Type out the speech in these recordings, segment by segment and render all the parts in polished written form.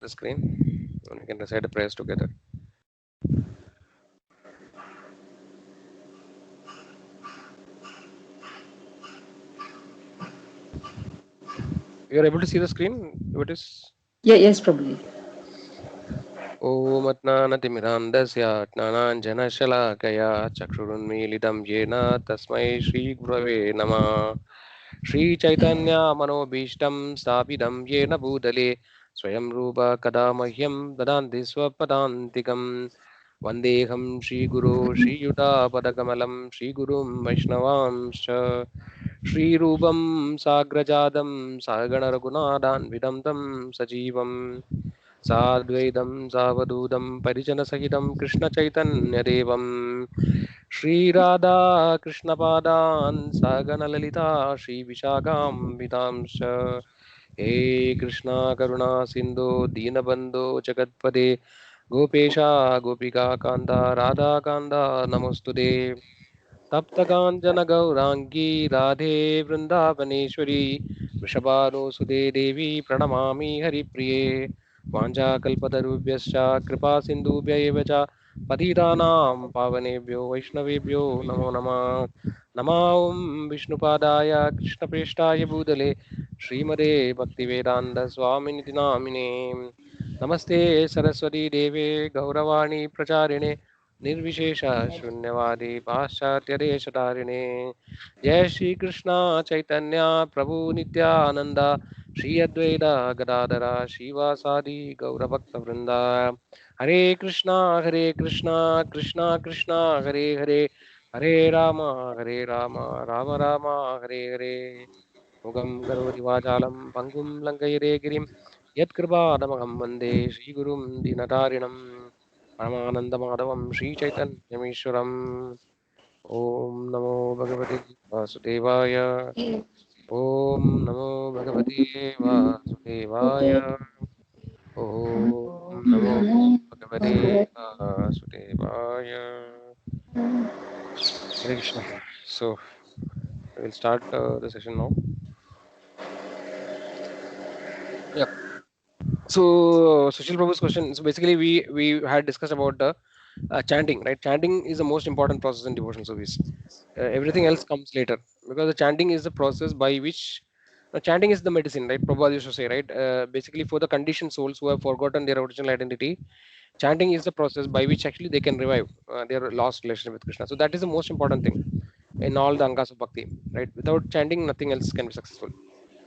the screen and we can recite the prayers together. You are able to see the screen? What is? Yeah, yes, probably. ॐ अज्ञानतिमिरान्धस्य ज्ञानाञ्जनशलाकया चक्षुरुन्मीलितं येन तस्मै श्रीगुरवे नमः श्रीचैतन्यमनोभीष्टं स्थापितं येन भूतले स्वयं रूप कदा मह्यं ददान्ति स्वपदान्तिकं वन्देऽहं श्रीगुरो श्रीयुतापदकमलं श्रीगुरुं वैष्णवांश्च श्रीरूपं साग्रजातं सहगणरघुनाथान्वितं तं सजीवम् साद्वैतं सावधूतं परिजनसहितं कृष्णचैतन्यदेवं श्रीराधा कृष्णपादान् सगणललिता श्रीविशाखाम्बितांश्च हे कृष्णा करुणा सिन्धो दीनबन्धो जगत्पदे गोपेशा गोपिका कान्ता राधाकान्ता नमोऽस्तुते तप्तकाञ्चनगौराङ्गी राधे वृन्दावनेश्वरी वृषभानुसुते देवी प्रणमामि हरिप्रिये वाञ्छाकल्पतरुभ्यश्च कृपासिन्धुभ्य एव च पतितानां पावनेभ्यो वैष्णवेभ्यो नमो नमः नमः ॐ विष्णुपादाय कृष्णप्रेष्ठाय भूतले श्रीमते भक्तिवेदान्तस्वामिनिति नामिने नमस्ते सरस्वती देवे गौरवाणी प्रचारिणे निर्विशेष शून्यवादी पाश्चात्यदेशतारिणे जय श्री कृष्ण चैतन्य प्रभु नित्यानंद श्री अद्वैत गदाधर श्रीवासादि गौरभक्तवृंद हरे कृष्णा कृष्णा कृष्णा हरे हरे हरे राम राम राम हरे हरे मुगं करोति वाचालं पङ्गुं लङ्घयते गिरिं यत्कृपादमहं वन्दे श्रीगुरुं दीनतारिणं परमानन्दमाधवं श्रीचैतन्यमीश्वरम् ॐ नमो भगवते वासुदेवाय ॐ नमो भगवते वासुदेवाय ॐ नमो भगवते वासुदेवाय Hare Krishna. So we'll start the session now. Yeah. So, Sushil Prabhu's question. So basically, we had discussed about the chanting, right? Chanting is the most important process in devotional service. Everything else comes later because the chanting is the process by which chanting is the medicine, right? Prabhupada used to say, right? Basically, for the conditioned souls who have forgotten their original identity, chanting is the process by which actually they can revive their lost relationship with Krishna. So that is the most important thing in all the angas of bhakti, right? Without chanting, nothing else can be successful.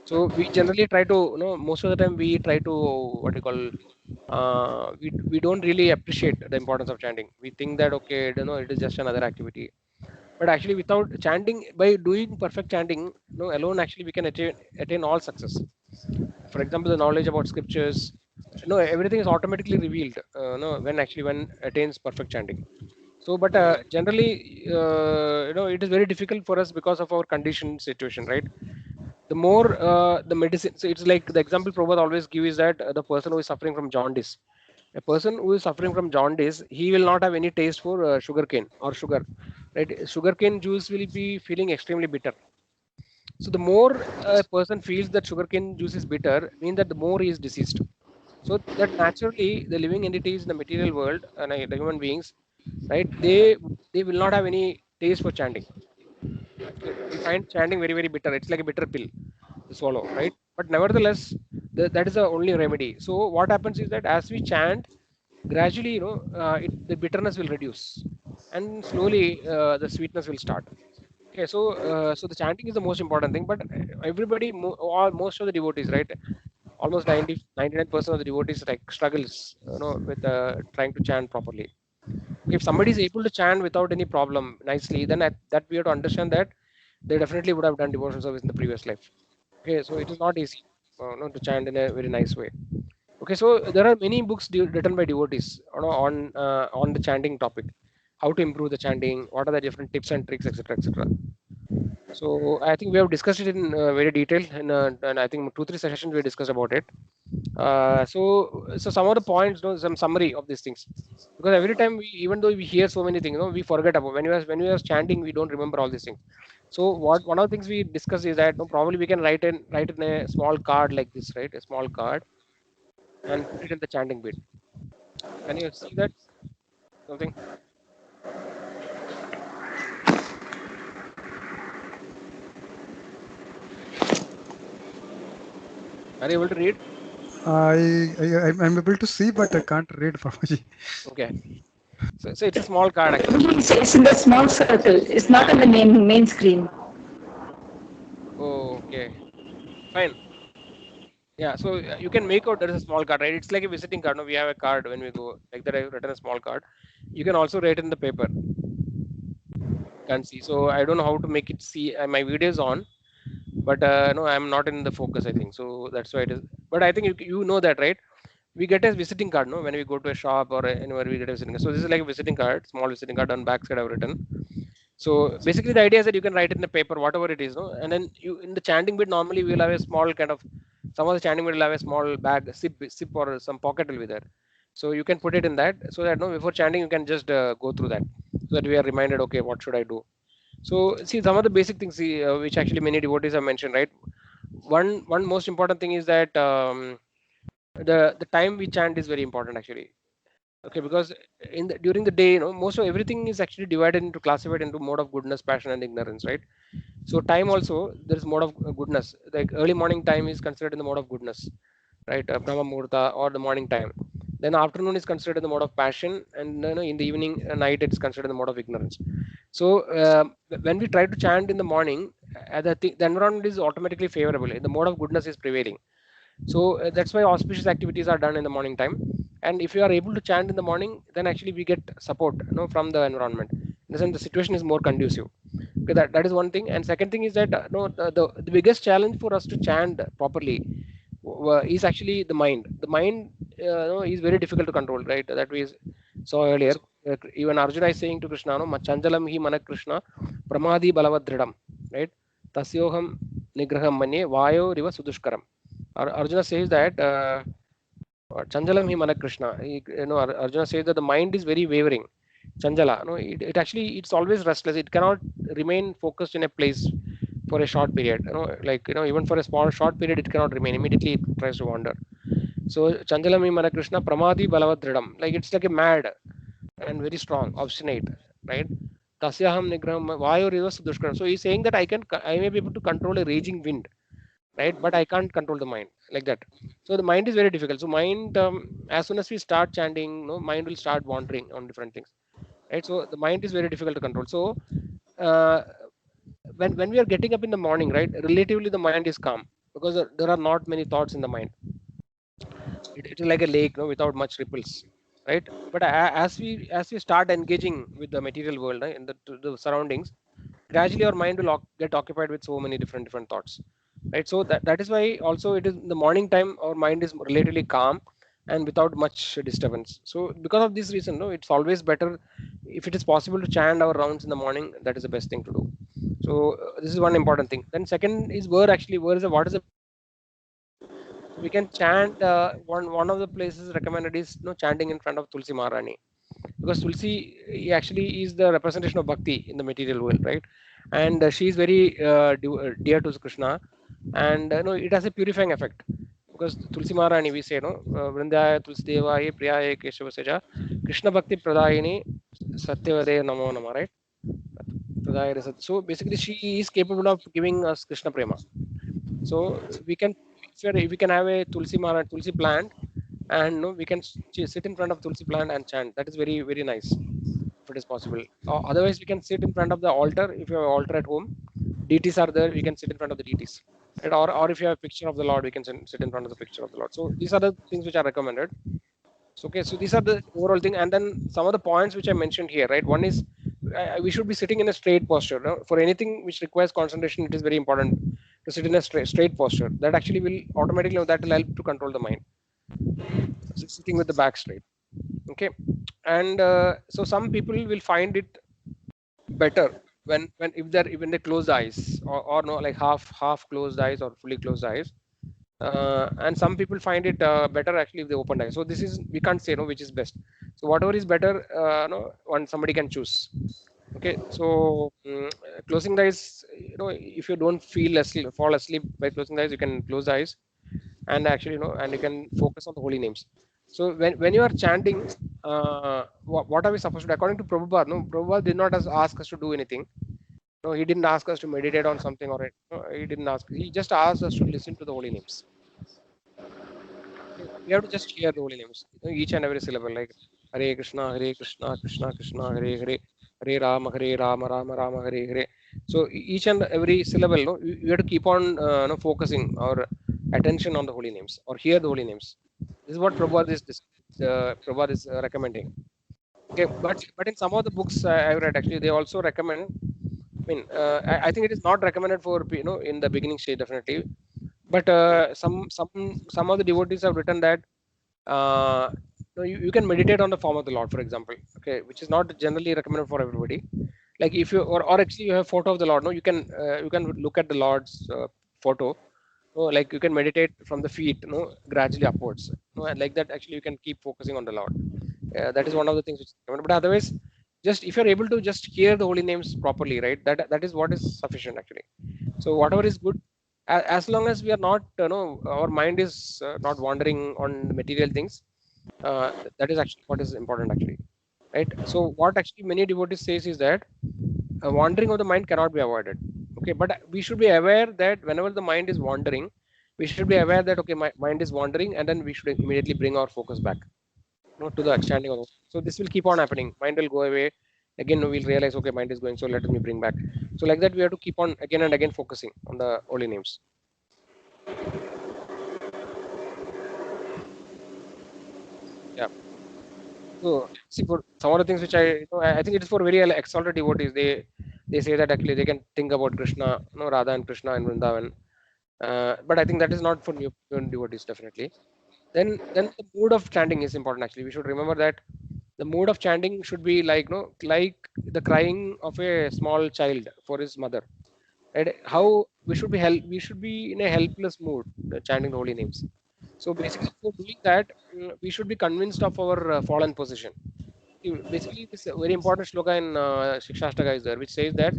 So we generally try to, most of the time we try to what you call we don't really appreciate the importance of chanting. We think that okay, it is just another activity. But actually, without chanting, by doing perfect chanting, alone actually we can attain all success. For example, the knowledge about scriptures, everything is automatically revealed. When actually one attains perfect chanting. So, but generally, it is very difficult for us because of our condition situation, right? The more the medicine, so it's like the example Prabhupada always give is that the person who is suffering from jaundice, a person who is suffering from jaundice, he will not have any taste for sugar cane or sugar, right? Sugar cane juice will be feeling extremely bitter. So the more a person feels that sugar cane juice is bitter, mean that the more he is diseased. So that naturally the living entities in the material world and the human beings, right, they will not have any taste for chanting. Okay, we find chanting very very bitter. It's like a bitter pill to swallow, right? But nevertheless, that is the only remedy. So what happens is that as we chant, gradually, the bitterness will reduce, and slowly the sweetness will start. Okay, so the chanting is the most important thing. But everybody, most of the devotees, right? Almost 99% of the devotees like struggles, with trying to chant properly. If somebody is able to chant without any problem nicely, then at that we have to understand that they definitely would have done devotional service in the previous life. Okay, so it is not easy, to chant in a very nice way. Okay, so there are many books written by devotees, on the chanting topic, how to improve the chanting, what are the different tips and tricks, etc., etc. So I think we have discussed it in very detail, and I think 2 3 sessions we discussed about it. So some of the points, some summary of these things, because every time even though we hear so many things, we forget about when we are chanting, we don't remember all these things. So what one of the things we discuss is that, probably we can write in a small card like this, right? A small card, and put it in the chanting bit. Can you see that something? Are you able to read? I'm able to see, but I can't read, Babaji. Okay. So it's a small card actually. It's in the small circle. It's not on the main screen. Oh, okay. Fine. Yeah. So you can make out there is a small card, right? It's like a visiting card. No, we have a card when we go like that. I've written a small card. You can also write in the paper. Can't see. So I don't know how to make it see. My video is on, but no, I'm not in the focus. I think so. That's why it is. But I think you know that, right? We get a visiting card, no? When we go to a shop or anywhere, we get a visiting card. So this is like a visiting card, small visiting card on back side I've written. So basically, the idea is that you can write it in the paper, whatever it is, no? And then you in the chanting bit normally we'll have a small kind of some of the chanting bit will have a small bag, sip or some pocket will be there. So you can put it in that so that no before chanting you can just go through that so that we are reminded, okay, what should I do? So see some of the basic things see, which actually many devotees have mentioned, right? One most important thing is that the time we chant is very important actually. Okay, because during the day, most of everything is actually divided into classified into mode of goodness, passion, and ignorance, right? So time also there is mode of goodness. Like early morning time is considered in the mode of goodness, right? Brahma Muhurta or the morning time. Then afternoon is considered in the mode of passion, and in the evening, night it's considered in the mode of ignorance. So when we try to chant in the morning, the environment is automatically favorable. The mode of goodness is prevailing. So that's why auspicious activities are done in the morning time. And if you are able to chant in the morning, then actually we get support, from the environment. In the sense, the situation is more conducive. Okay, that is one thing. And second thing is that no, the biggest challenge for us to chant properly is actually the mind. The mind is very difficult to control, right? That we saw earlier. Even Arjuna is saying to Krishna, no, Machanjalam hi mana Krishna, pramadi balavadridam, right? Tasyoham nigraham manye vayo riva sudushkaram. Arjuna says that Chanjalam hi mana Krishna. Arjuna says that the mind is very wavering. Chanjala, no, it actually it's always restless. It cannot remain focused in a place for a short period. Like even for a small short period, it cannot remain. Immediately it tries to wander. So Chanjalam hi mana Krishna, pramadi balavadridam. Like it's like a mad and very strong, obstinate, right? Tasyaham nigraham vayo rivas dushkaram. So he's saying that I may be able to control a raging wind, right? But I can't control the mind like that. So the mind is very difficult. So mind, as soon as we start chanting, no, mind will start wandering on different things, right? So the mind is very difficult to control. So uh, when we are getting up in the morning, right, relatively the mind is calm because there are not many thoughts in the mind. It is like a lake, no, without much ripples, right? But as we start engaging with the material world, right, in the surroundings, gradually our mind will get occupied with so many different thoughts, right? So that is why also it is in the morning time our mind is relatively calm and without much disturbance. So because of this reason, no, it's always better if it is possible to chant our rounds in the morning. That is the best thing to do. So this is one important thing. Then second is where is the what is the best place to chant? So we can chant. One of the places recommended is chanting in front of Tulsi Maharani, because Tulsi actually is the representation of bhakti in the material world, right? And she is very dear to Krishna, and it has a purifying effect. Because Tulsi Maharani, we say, Vrindaya Tulsi Devaye Priyaye Keshava Seja Krishna Bhakti Pradayini Satyavade Namo Nama, right? So basically, she is capable of giving us Krishna Prema. So if we can have a Tulsi plant, and we can sit in front of Tulsi plant and chant. That is very very nice if it is possible. Otherwise, we can sit in front of the altar if you have an altar at home. Deities are there. We can sit in front of the deities. Right? Or if you have a picture of the Lord, we can sit in front of the picture of the Lord. So these are the things which are recommended. So, okay, so these are the overall thing, and then some of the points which I mentioned here, right? One is we should be sitting in a straight posture. No? For anything which requires concentration, it is very important to sit in a straight posture. That actually will automatically that will help to control the mind. So sitting with the back straight. Okay, and so some people will find it better when if they're even they close the eyes, or no, like half closed eyes or fully closed eyes. And some people find it better actually if they open eyes. So this is, we can't say no which is best. So whatever is better, no, one somebody can choose. Okay, so closing the eyes, if you don't fall asleep by closing the eyes, you can close the eyes. and actually, and you can focus on the holy names. So when you are chanting, what are we supposed to do? According to Prabhupada, no, Prabhupada did not ask us to do anything. No, he didn't ask us to meditate on something or it. No, he didn't ask. He just asked us to listen to the holy names. Okay, we have to just hear the holy names, each and every syllable, like Hare Krishna, Krishna Krishna, Hare Hare, Hare Rama, Rama Rama, Hare Hare. So each and every syllable, no, we have to keep on focusing our attention on the holy names or hear the holy names. This is what Prabhupada is recommending. Okay, but in some of the books I've read, actually they also recommend. I mean, I think it is not recommended for in the beginning stage, definitely. But some of the devotees have written that you can meditate on the form of the Lord, for example. Okay, which is not generally recommended for everybody. Like if you or actually you have photo of the Lord, no, you can look at the Lord's photo. So like you can meditate from the feet, gradually upwards. And like that, actually you can keep focusing on the Lord. That is one of the things which is recommended. But otherwise, just if you're able to just hear the holy names properly, right? That is what is sufficient actually. So whatever is good, as long as we are not, our mind is not wandering on material things. That is actually what is important actually, right? So what actually many devotees says is that wandering of the mind cannot be avoided. Okay, but we should be aware that whenever the mind is wandering, we should be aware that okay, my mind is wandering, and then we should immediately bring our focus back, to the understanding of. So this will keep on happening. Mind will go away. Again, we'll realize okay, mind is going. So let me bring back. So like that, we have to keep on again and again focusing on the holy names. Yeah. So see, for some of the things which I think it is for very exalted devotees. They say that actually they can think about Krishna, Radha and Krishna and Vrindavan. But I think that is not for new devotees definitely. Then the mood of chanting is important actually. We should remember that the mood of chanting should be like like the crying of a small child for his mother. Right? How we should be in a helpless mood chanting the holy names. So basically, for doing that, we should be convinced of our fallen position. Basically, this very important shloka in Shikshashtaka is there, which says that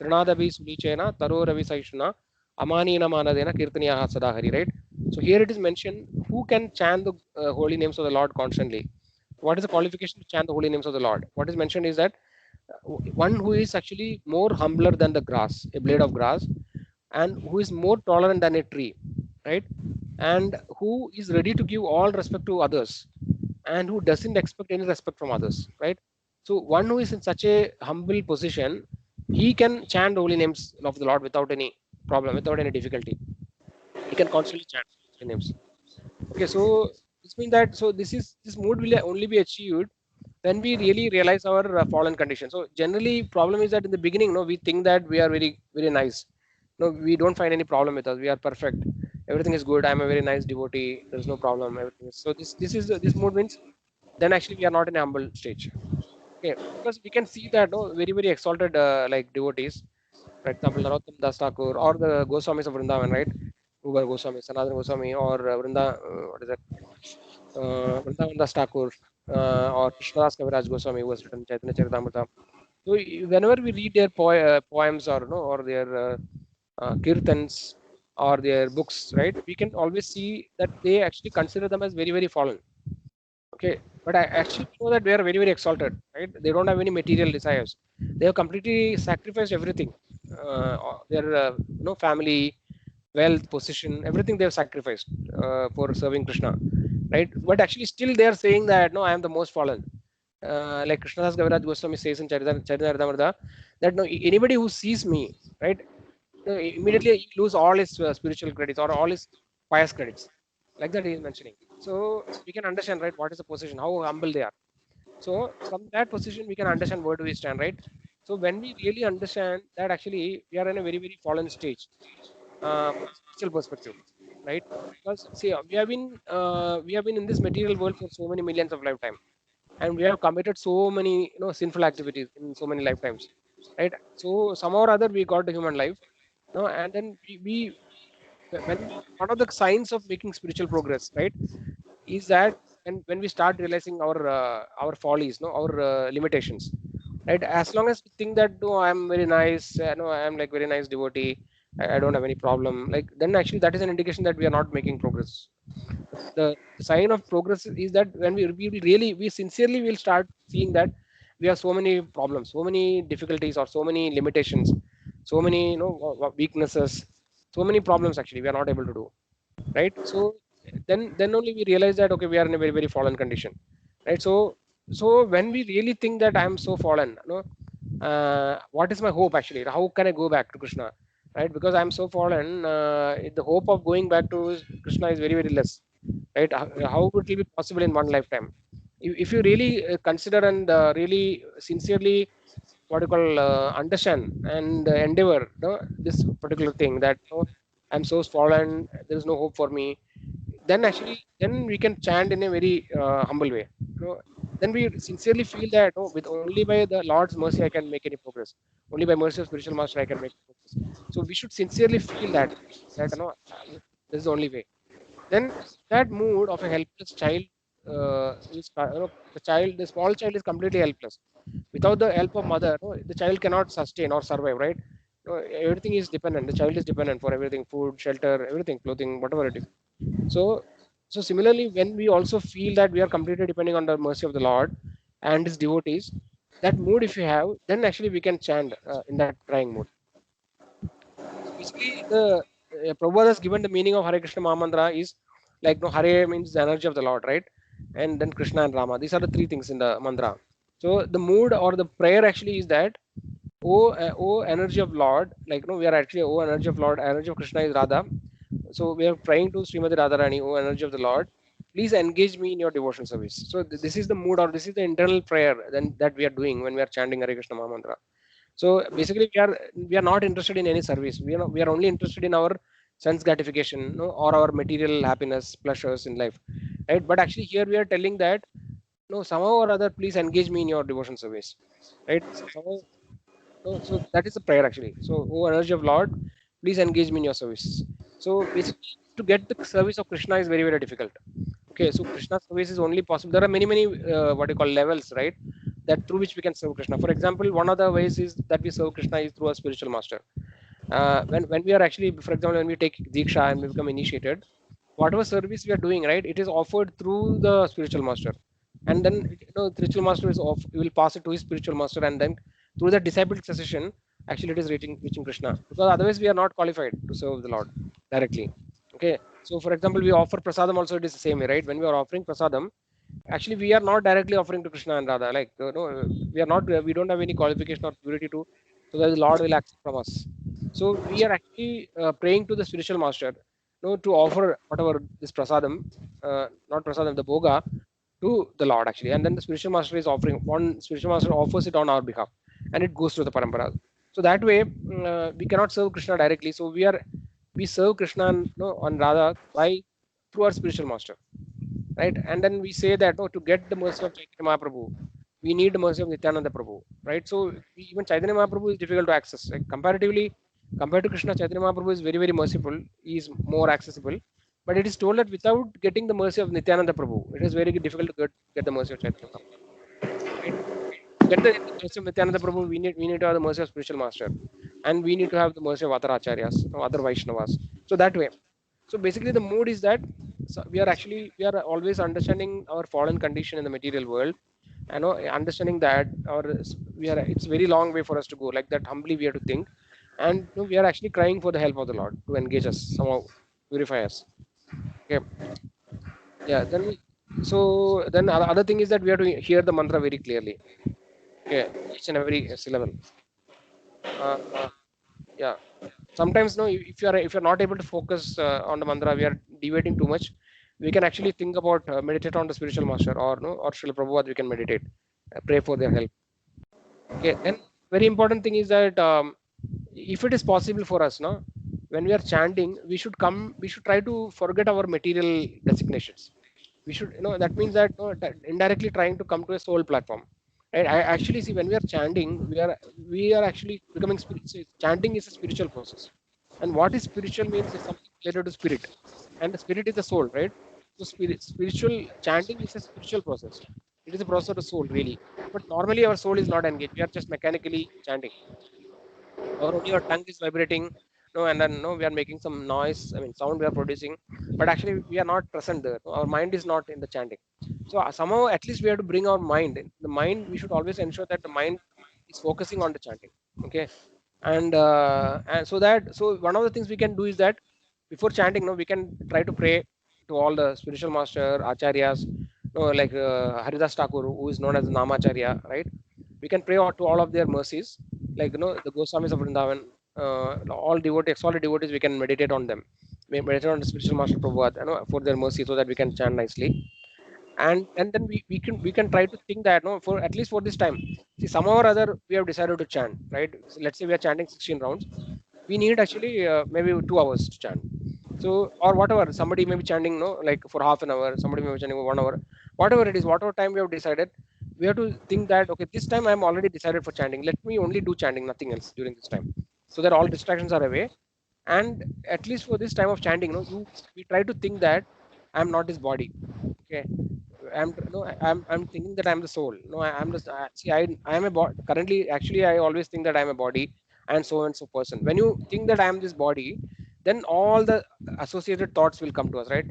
Trinadabi Sulichena Taro Ravi Saishuna Amanina Manadena Kirtaniya Sadahari, right? So here it is mentioned who can chant the holy names of the Lord constantly. What is the qualification to chant the holy names of the Lord? What is mentioned is that one who is actually more humbler than the grass, a blade of grass, and who is more tolerant than a tree, right? And who is ready to give all respect to others, and who doesn't expect any respect from others, right? So one who is in such a humble position, he can chant holy names of the Lord without any problem, without any difficulty. He can constantly chant holy names. Okay, so this means that this mood will only be achieved when we really realize our fallen condition. So generally, problem is that in the beginning, no, we think that we are very very nice. No, we don't find any problem with us. We are perfect. Everything is good. I'm a very nice devotee. There's no problem. Everything is so. This mood means then actually we are not in a humble stage. Okay, because we can see that no, very very exalted like devotees, for example, Narottam Das Thakur or the Goswamis of Vrindavan, right? Uber Goswami, Sanatana Goswami, or what is that? Vrindavan Das Thakur, or Krishnadas Kaviraj Goswami, who was written Chaitanya Charitamrita. So whenever we read their poems or or their kirtans or their books, right, we can always see that they actually consider them as very very fallen. Okay, but I actually know that they are very very exalted, right? They don't have any material desires. They have completely sacrificed everything, their family, wealth, position, everything they have sacrificed for serving Krishna, right? But actually, still they are saying that no, I am the most fallen. Like Krishnadas Kaviraj Goswami says in Charitamrita, that no, anybody who sees me, right, immediately he lose all his spiritual credits or all his pious credits. Like that he is mentioning. So we can understand, right, what is the position, how humble they are. So from that position, we can understand where do we stand, right? So when we really understand that actually we are in a very very fallen stage from a spiritual perspective, right? Because see, we have been in this material world for so many millions of lifetime, and we have committed so many sinful activities in so many lifetimes, right? So somehow or other we got the human life, and then when one of the signs of making spiritual progress, right, is that and when we start realizing our follies, no, our limitations, right? As long as we think that no, I'm very nice, no, I'm like very nice devotee, I don't have any problem. Like then actually that is an indication that we are not making progress. The sign of progress is that when we will really, we sincerely will start seeing that we have so many problems, so many difficulties, or so many limitations, so many weaknesses, so many problems actually we are not able to do, right? So then only we realize that okay, we are in a very very fallen condition, right? So when we really think that I am so fallen, what is my hope actually? How can I go back to Krishna, right? Because I am so fallen, the hope of going back to Krishna is very very less, right? How it will be possible in one lifetime? If you really consider and really sincerely what you call understand and endeavor this particular thing, that I'm so fallen, there is no hope for me, then actually then we can chant in a very humble way, then we sincerely feel that with only by the Lord's mercy I can make any progress, only by mercy of spiritual master I can make progress. So we should sincerely feel that this is the only way. Then that mood of a helpless child is the small child is completely helpless. Without the help of mother, the child cannot sustain or survive, right? Everything is dependent. The child is dependent for everything: food, shelter, everything, clothing, whatever it is. So, so similarly, when we also feel that we are completely depending on the mercy of the Lord and His devotees, that mood if you have, then actually we can chant in that crying mood. So basically, the Prabhupada has given the meaning of Hare Krishna Mahamantra is like no, Hare means the energy of the Lord, right? And then Krishna and Rama. These are the three things in the mantra. So the mood or the prayer actually is that oh energy of Lord, like no, we are actually oh energy of Lord, energy of Krishna is Radha. So we are praying to Srimati Radharani, oh energy of the Lord, please engage me in your devotional service. So this is the mood or this is the internal prayer then that we are doing when we are chanting Hare Krishna Mahamantra. So basically, we are not interested in any service. We are only interested in our sense gratification, or our material happiness, pleasures in life, right? But actually, here we are telling that no, somehow or other, please engage me in your devotion service, right? Somehow, no, so that is the prayer actually. So, oh energy of Lord, please engage me in your service. So basically, to get the service of Krishna is very very difficult. Okay, so Krishna service is only possible. There are many many what you call levels, right? That through which we can serve Krishna. For example, one of the ways is that we serve Krishna is through a spiritual master. When we are actually, for example, when we take Diksha and we become initiated, whatever service we are doing, right, it is offered through the spiritual master, and then the spiritual master is off. We will pass it to his spiritual master, and then through the disciple succession, actually it is reaching Krishna. Because otherwise we are not qualified to serve the Lord directly. Okay, so for example, we offer prasadam also. It is the same way, right? When we are offering prasadam, actually we are not directly offering to Krishna and Radha. Like we are not. We don't have any qualification or purity to, so that the Lord will accept from us. So we are actually praying to the spiritual master, to offer whatever this prasadam, not prasadam, the boga, to the Lord actually, and then the spiritual master is offering. One spiritual master offers it on our behalf, and it goes to the parampara. So that way, we cannot serve Krishna directly. So we serve Krishna and, on Radha by through our spiritual master, right? And then we say that to get the mercy of Chaitanya Mahaprabhu, we need the mercy of Nityananda Prabhu, right? So even Chaitanya Mahaprabhu is difficult to access. Like comparatively, compared to Krishna, Chaitanya Mahaprabhu is very very merciful. He is more accessible. But it is told that without getting the mercy of Nityananda Prabhu, it is very difficult to get the mercy of Chaitanya Mahaprabhu. Right? To get the mercy of Nityananda Prabhu, we need to have the mercy of spiritual master, and we need to have the mercy of other acharyas, other Vaishnavas. So that way. So basically, the mood is that we are always understanding our fallen condition in the material world, and understanding that it's very long way for us to go. Like that, humbly we have to think, and we are actually crying for the help of the Lord to engage us somehow, purify us. Okay, yeah. Then other thing is that we have to hear the mantra very clearly. Okay, each and every syllable. Uh, yeah. Sometimes no, if you're not able to focus on the mantra, we are deviating too much. We can actually think about meditate on the spiritual master, or no, or Srila Prabhupada. We can meditate, pray for their help. Okay, then very important thing is that if it is possible for us, no, when we are chanting, we should try to forget our material designations. We should, that means that, that indirectly trying to come to a soul platform. And I actually see when we are chanting, we are actually becoming spiritual. Chanting is a spiritual process, and what is spiritual means is something related to spirit, and the spirit is the soul, right? So spiritual chanting is a spiritual process. It is a process of the soul, really. But normally our soul is not engaged. We are just mechanically chanting, or only your tongue is vibrating, no, and then no, we are making some noise. I mean, sound we are producing, but actually we are not present there. Our mind is not in the chanting. So somehow, at least we have to bring our mind in. The mind, we should always ensure that the mind is focusing on the chanting. Okay, and so that, so one of the things we can do is that before chanting, no, we can try to pray to all the spiritual master acharyas, no, like Haridas Thakur, who is known as Namacharya, right? We can pray to all of their mercies, like the Goswamis of Vrindavan, all devotees, all the devotees. We can meditate on them. We meditate on the spiritual master Prabhupada, for their mercy, so that we can chant nicely. And then we can try to think that, no, for at least for this time, see, somehow or other we have decided to chant, right? So let's say we are chanting 16 rounds, we need actually maybe 2 hours to chant. So, or whatever, somebody may be chanting, no, like for half an hour, somebody may be chanting for 1 hour, whatever it is, whatever time we have decided, we have to think that, okay, this time I'm already decided for chanting, let me only do chanting, nothing else during this time, so that all distractions are away. And at least for this time of chanting, we try to think that I'm not this body. Okay, I'm thinking that I'm the soul. No, I'm just see, I am a body currently. Actually, I always think that I'm a body and so person. When you think that I am this body, then all the associated thoughts will come to us, right?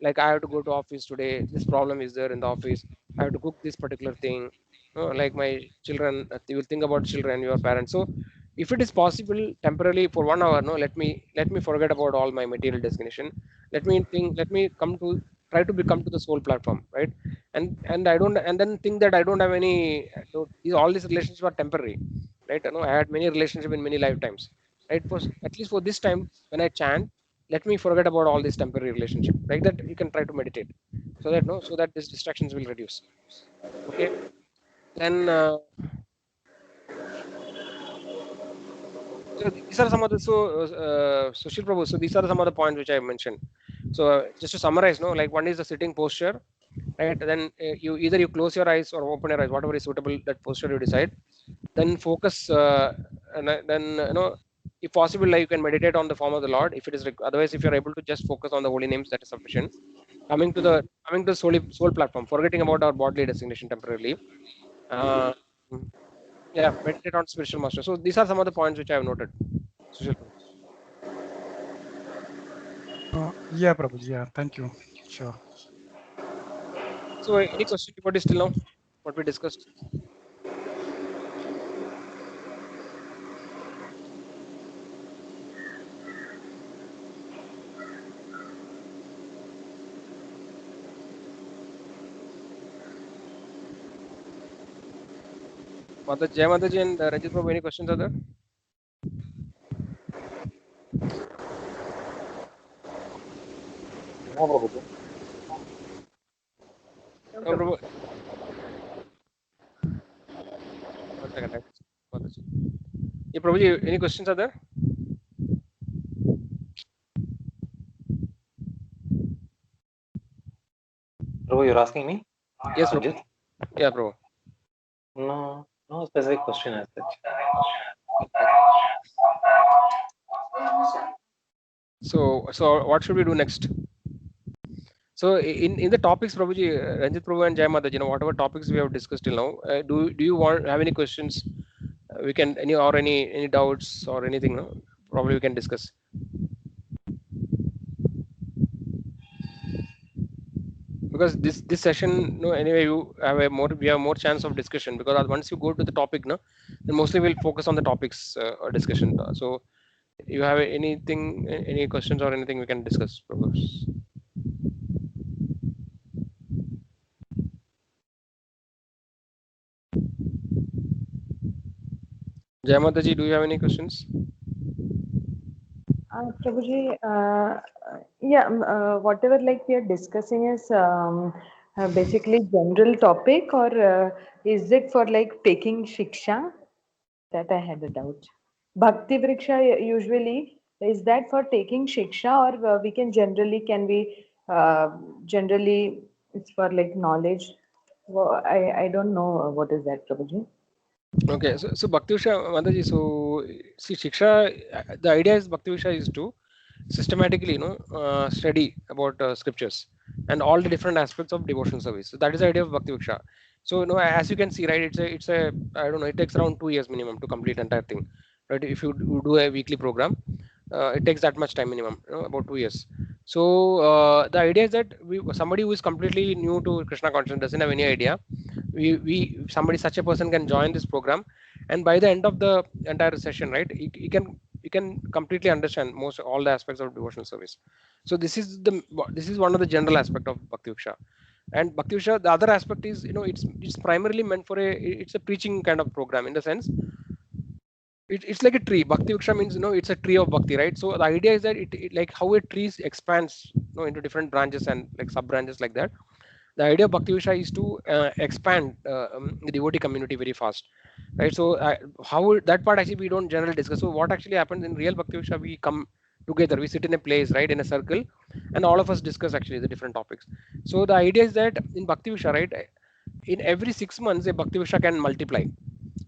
Like, I have to go to office today, this problem is there in the office, I have to cook this particular thing. Like my children, you will think about children, your parents. So if it is possible temporarily for 1 hour, no, let me forget about all my material designation. Let me come to, try to become to the soul platform, right? And I don't, and then think that I don't have any, all these relationships are temporary, right? I had many relationships in many lifetimes, right? For at least for this time, when I chant, let me forget about all these temporary relationship, like that you can try to meditate, so that, no, so that these distractions will reduce. Okay, then so these are some of the, Sushil Prabhu, so these are some of the points which I mentioned. So just to summarize, no, like, one is the sitting posture, right? Then you either you close your eyes or open your eyes, whatever is suitable, that posture you decide. Then focus, and then, if possible, like, you can meditate on the form of the Lord, if it is otherwise, if you're able to just focus on the holy names, that is sufficient. Coming to the soul platform, forgetting about our bodily designation temporarily. uh, yeah, meditate on spiritual master. So these are some of the points which I have noted. Sushil Prabhu. Yeah, Prabhuji. Yeah, thank you. Sure. So any question about this till now, what we discussed? Jai Mataji and Ranjit Prabhu, any questions are there? No, Prabhuji. Prabhu, one second, right? Mataji. Yeah, Prabhuji, any questions are there? Prabhu, you're asking me? Yes, Prabhu. Ranjit? Yeah, Prabhu. No, no specific question as such. So what should we do next? So in the topics, Prabhuji, Ranjit Prabhu and Jai Mataji, whatever topics we have discussed till now, do you have any questions? We can any doubts or anything, no? Probably we can discuss. Because this session, no, anyway, we have more chance of discussion, because once you go to the topic, no, then mostly we'll focus on the topics or discussion. So you have anything, any questions or anything we can discuss, Prabhu? Jai Mataji, do you have any questions? Prabhuji, whatever like we are discussing is basically general topic, or is it for like taking shiksha? That I had a doubt. Bhakti Vriksha usually, is that for taking shiksha, or generally it's for like knowledge? Well, I don't know what is that, Prabhuji. Okay, so Bhakti Visha, Mataji, so see, Shiksha, the idea is Bhakti Visha is to systematically, study about scriptures and all the different aspects of devotional service. So that is the idea of Bhakti Viksha. So, as you can see, right, I don't know, it takes around 2 years minimum to complete entire thing, right? If you do a weekly program, It takes that much time minimum, about 2 years. So the idea is that somebody who is completely new to Krishna consciousness, doesn't have any idea, somebody, such a person can join this program, and by the end of the entire session, right, you can completely understand most all the aspects of devotional service. So this is one of the general aspect of Bhakti Viksha. And Bhakti Viksha, the other aspect is, it's primarily meant for it's a preaching kind of program, in the sense it's like a tree. Bhakti Viksha means, it's a tree of bhakti, right? So the idea is that it like how a tree expands, into different branches and like sub branches like that. The idea of Bhakti Viksha is to expand the devotee community very fast, right? So that part actually we don't generally discuss. So what actually happens in real Bhakti Viksha, we come together, we sit in a place, right, in a circle, and all of us discuss actually the different topics. So the idea is that in Bhakti Viksha, right, in every 6 months a Bhakti Viksha can multiply.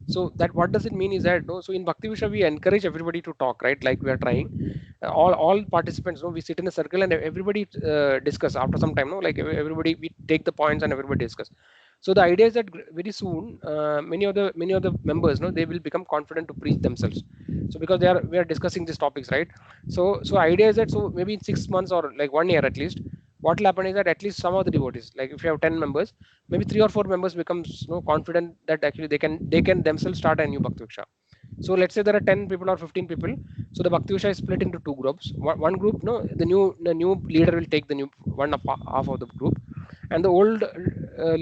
So that, what does it mean is that, no, so in Bhakti Viksha we encourage everybody to talk, right, like we are trying. All participants, we sit in a circle and everybody discuss after some time, no, like everybody, we take the points and everybody discuss. So the idea is that very soon, many of the members, no, they will become confident to preach themselves. So because we are discussing these topics, right? So idea is that, so maybe in 6 months or like 1 year at least, what will happen is that at least some of the devotees, like if you have 10 members, maybe 3 or 4 members becomes, confident that actually they can themselves start a new Bhakti Viksha. So let's say there are 10 people or 15 people. So the Bhakti Viksha is split into two groups. One group, no, the new leader will take the new one of half of the group, and the old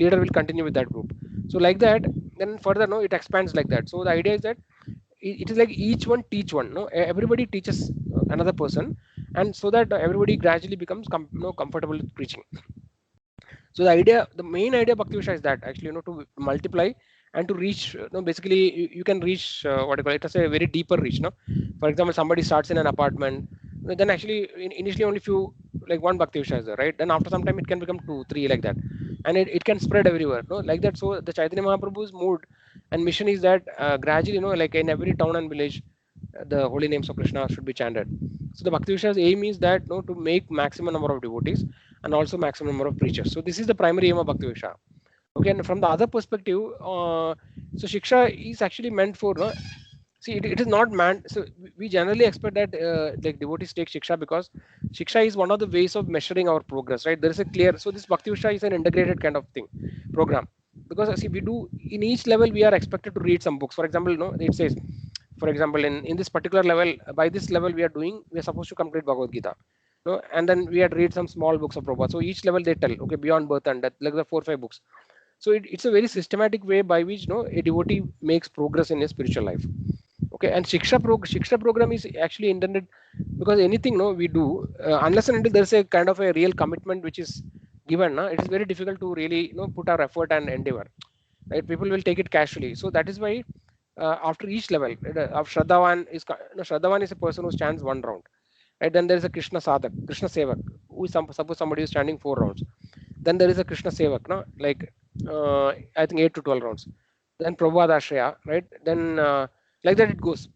leader will continue with that group. So like that, then further, no, it expands like that. So the idea is that it is like each one teach one. No, everybody teaches another person, and so that everybody gradually becomes comfortable with preaching. So the main idea of Bhakti Viksha is that actually, to multiply and to reach, basically you can reach, what do you call it, as a very deeper reach. No, for example, somebody starts in an apartment, then actually initially only few, like one Bhakti Viksha is there, right? Then after some time it can become 2, 3 like that, and it can spread everywhere. No, like that. So the Chaitanya Mahaprabhu's mood and mission is that gradually, like in every town and village, the holy names of Krishna should be chanted. So the Bhakti Viksha's aim is that, to make maximum number of devotees and also maximum number of preachers. So this is the primary aim of Bhakti Viksha. Okay, and from the other perspective, so Shiksha is actually meant for, see, it is not meant. So we generally expect that like devotees take Shiksha because Shiksha is one of the ways of measuring our progress, right? There is a clear, so this Bhakti Viksha is an integrated kind of thing, program. Because see, we do, in each level we are expected to read some books. For example, it says, for example, in this particular level, by this level we are supposed to complete Bhagavad Gita. No, and then we had read some small books of Prabhupada. So each level they tell, okay, beyond birth and death, like the 4 or 5 books. So it's a very systematic way by which, a devotee makes progress in his spiritual life. Okay, and Shiksha program is actually intended because anything, we do, unless and until there's a kind of a real commitment which is given, it is very difficult to really, put our effort and endeavor. Right, people will take it casually. So that is why after each level, of Shraddhavan is a person who stands 1 round. Right, then there is a Krishna Sadhak, Krishna Sevak, who is suppose somebody is standing 4 rounds. Then there is a Krishna Sevak, no, like I think 8 to 12 rounds. Then Prabhupada Ashraya, right? Then like that it goes.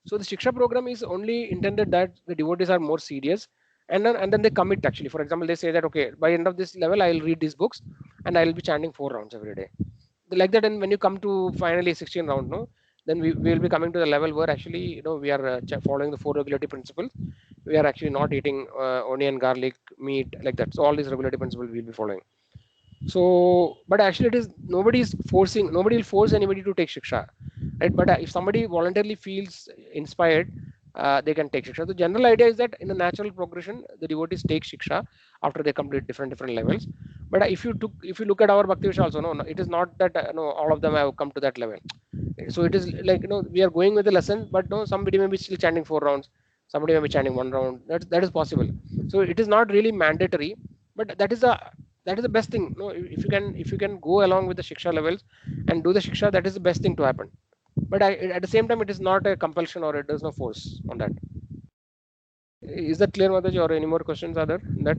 So the Shiksha program is only intended that the devotees are more serious, and then they commit actually. For example, they say that, okay, by end of this level I will read these books and I will be chanting 4 rounds every day. Like that, and when you come to finally 16 round, no, then we will be coming to the level where actually, we are following the 4 regulatory principles. We are actually not eating onion, garlic, meat, like that. So all these regulatory principles we will be following. So, but actually, nobody will force anybody to take Shiksha, right? But if somebody voluntarily feels inspired, they can take Shiksha. The general idea is that in a natural progression, the devotees take Shiksha after they complete different levels. But if you look at our Bhakti Viksha also, no, it is not that all of them have come to that level. So it is like, we are going with the lesson, but no, somebody may be still chanting 4 rounds, somebody may be chanting 1 round. That is possible. So it is not really mandatory, but that is the best thing. No, if you can go along with the Shiksha levels and do the Shiksha, that is the best thing to happen. But at the same time, it is not a compulsion or it does no force on that. Is that clear, Mataji, or any more questions are there in that?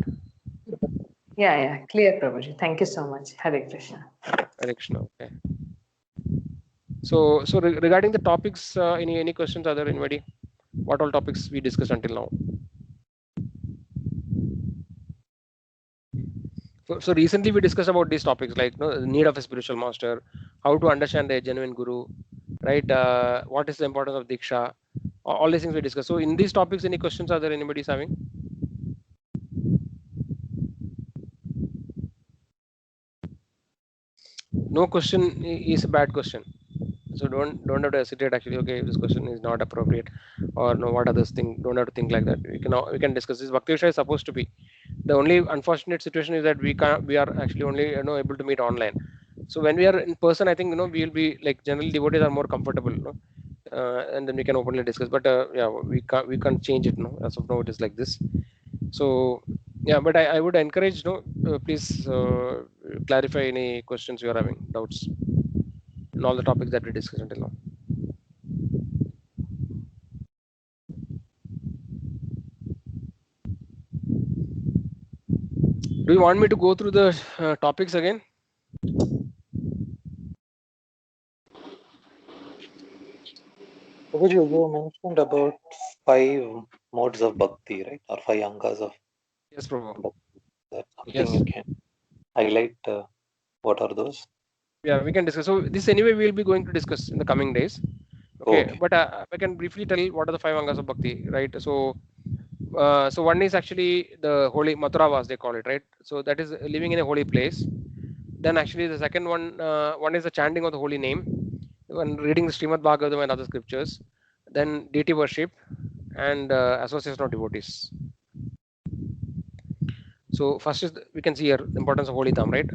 Yeah, clear, Prabhuji. Thank you so much. Hare Krishna. Hare Krishna. Okay. So regarding the topics, any questions are there, anybody? What all topics we discussed until now? So recently we discussed about these topics, like the need of a spiritual master, how to understand a genuine guru, right? What is the importance of Diksha, All these things we discussed. So in these topics, any questions are there anybody's having? No question is a bad question. So don't have to hesitate actually. Okay, this question is not appropriate, or no, what others think. Don't have to think like that. We can discuss this. Bhakti Vishaya is supposed to be. The only unfortunate situation is that we are actually only able to meet online. So when we are in person, I think we will be like generally devotees are more comfortable, and then we can openly discuss. But yeah, we can't change it. No, as of now it is like this. So yeah, but I would encourage please clarify any questions you are having, doubts in all the topics that we discussed until now. Do you want me to go through the topics again? Prabhuji, you mentioned about 5 modes of bhakti, right? Or 5 angas of Yes, Prabhu. bhakti. That's something Yes. you can highlight. What are those? Yeah, we can discuss. So this anyway we will be going to discuss in the coming days. Okay, Okay. but I can briefly tell what are the 5 angas of bhakti, right? So so one is actually the holy Mathuravas, they call it, right? So that is living in a holy place. Then actually the second one is the chanting of the holy name, when reading the Srimad Bhagavatam and other scriptures. Then deity worship and association of devotees. So first is we can see here the importance of holy dham, right?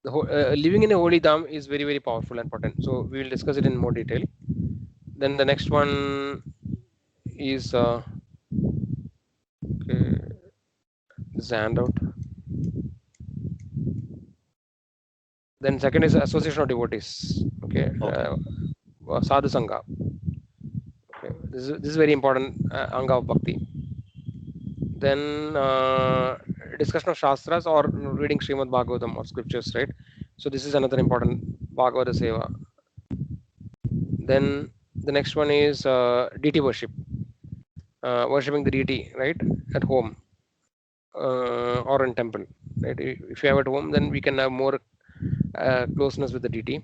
Living in a holy dham is very very powerful and important. So we will discuss it in more detail. Then the next one is okay, this is a handout. Then second is association of devotees. Okay, sadhu sangha. Okay, this is very important anga of bhakti. Then discussion of shastras or reading Srimad Bhagavatam or scriptures, right? So this is another important Bhagavata seva. Then the next one is deity worship, worshipping the deity, right, at home or in temple, right? If you have at home, then we can have more closeness with the deity.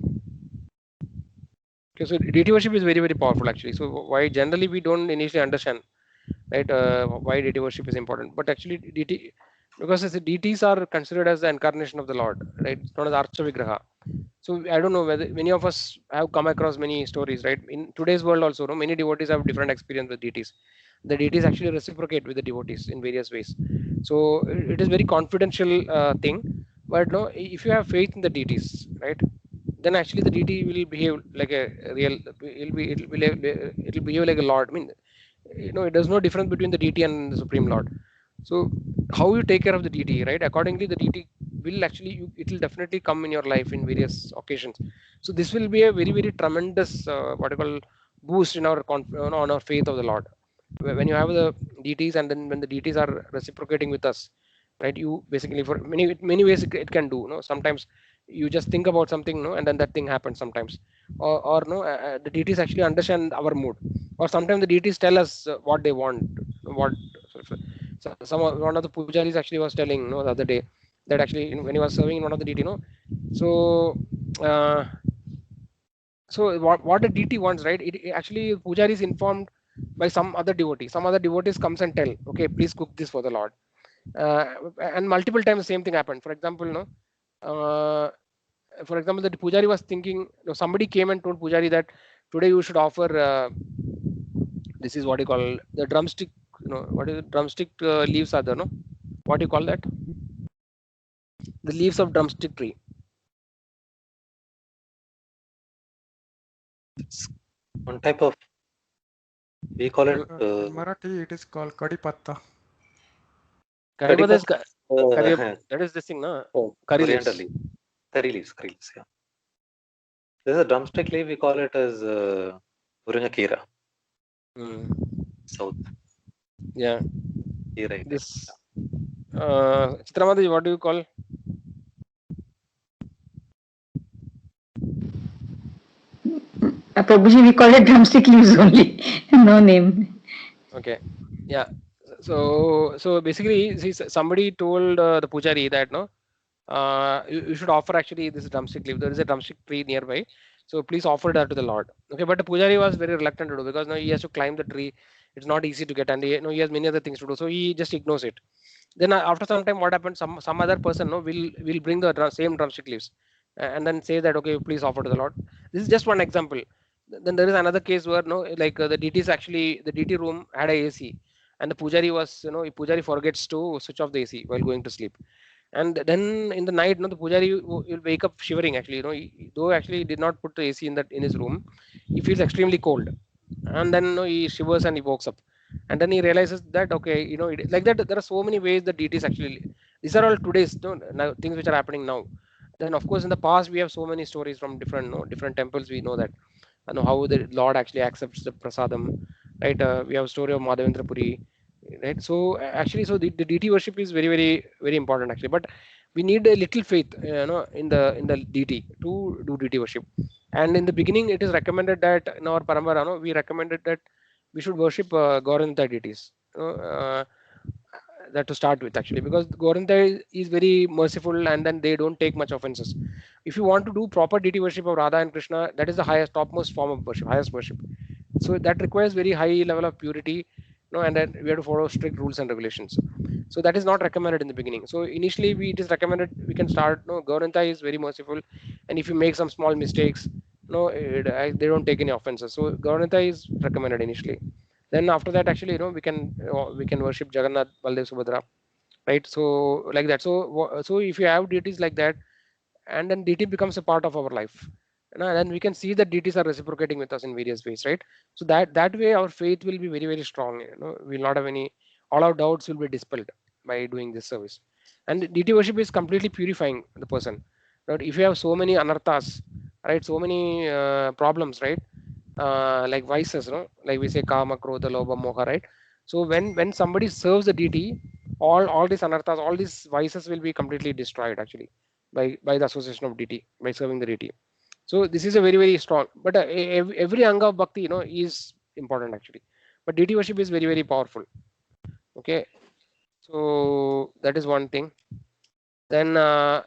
Okay, so deity worship is very very powerful actually. So why generally we don't initially understand, right? Why deity worship is important, but actually deity, because the deities are considered as the incarnation of the Lord, right? It's known as Archa Vigraha. So I don't know whether many of us have come across many stories, right? In today's world also, many devotees have different experience with deities. The deities actually reciprocate with the devotees in various ways. So it is very confidential thing. But no, if you have faith in the deities, right, then actually the deity will behave like a real. It will behave like a lord. I mean, it does no difference between the deity and the supreme lord. So how you take care of the deity, right? Accordingly, the deity will actually it will definitely come in your life in various occasions. So this will be a very very tremendous what you call boost in our on our faith of the Lord. When you have the deities and then when the deities are reciprocating with us, right? You basically for many ways it can do. No, sometimes you just think about something, no, and then that thing happens sometimes, or no, the deities actually understand our mood, or sometimes the deities tell us what they want, what. So one of the pujaris actually was telling the other day that actually when he was serving in one of the deity, so uh, so what the deity wants, right? It actually pujari is informed by some other devotee. Some other devotees comes and tell, okay, please cook this for the Lord. And multiple times the same thing happened. For example, uh, the pujari was thinking, somebody came and told pujari that today you should offer this is what you call the drumstick. What is it? Drumstick leaves are there, no? What do you call that? The leaves of drumstick tree. It's one type of, we call it In Marathi, it is called Kadi Patta. Curry patta is uh, that is this thing, no? Curry coriander leaves. leaf. Curry leaves, yeah. There's a drumstick leaf, we call it as Muringakira, Mm. south. Yeah. Kira, right? This Chitramadi, what do you call? Prabhuji, we call it drumstick leaves only. No name. Okay. Yeah. So basically, see, somebody told the pujari that you should offer actually this drumstick leaf. There is a drumstick tree nearby. So please offer that to the Lord. Okay, but the pujari was very reluctant to do because now he has to climb the tree. It's not easy to get, and he has many other things to do. So he just ignores it. Then after some time, what happens? Some other person no will bring the same drumstick leaves, and then say that okay, please offer to the Lord. This is just one example. Then there is another case where no like the DTs actually the DT room had a AC, and the pujari was pujari forgets to switch off the AC while going to sleep, and then in the night the pujari will wake up shivering actually, though actually he did not put the AC in his room, he feels extremely cold, and then he shivers and he wakes up, and then he realizes that okay, like that there are so many ways that DTs actually, these are all today's now, things which are happening now. Then of course in the past we have so many stories from different different temples. We know that how the Lord actually accepts the prasadam, right? We have a story of Madhavendra Puri, right? So actually, so the DT worship is very, very, very important actually. But we need a little faith, in the DT to do DT worship. And in the beginning, it is recommended that in our parampara, we recommended that we should worship Gauranta deities. That to start with actually, because Gauranta is very merciful, and then they don't take much offenses. If you want to do proper deity worship of Radha and Krishna, that is the highest, topmost form of worship, highest worship. So that requires very high level of purity, and then we have to follow strict rules and regulations. So that is not recommended in the beginning. So initially, it is recommended we can start. No, Gauranta is very merciful, and if you make some small mistakes, they don't take any offenses. So Gauranta is recommended initially. Then after that, actually, we can worship Jagannath, Baldev, Subhadra, right? So like that. So if you have deities like that, and then DT becomes a part of our life, and then we can see that DTs are reciprocating with us in various ways, right? So that way our faith will be very, very strong. We'll not have any, all our doubts will be dispelled by doing this service. And DT worship is completely purifying the person. Right? If you have so many anarthas, right, so many problems, right, like vices, like we say kama, krodha, lobha, moha, right? So when somebody serves the DT, all these anarthas, all these vices will be completely destroyed actually by the association of DT, by serving the DT. So this is a very, very strong, but every anga of bhakti is important actually, but DT worship is very, very powerful. Okay, so that is one thing. Then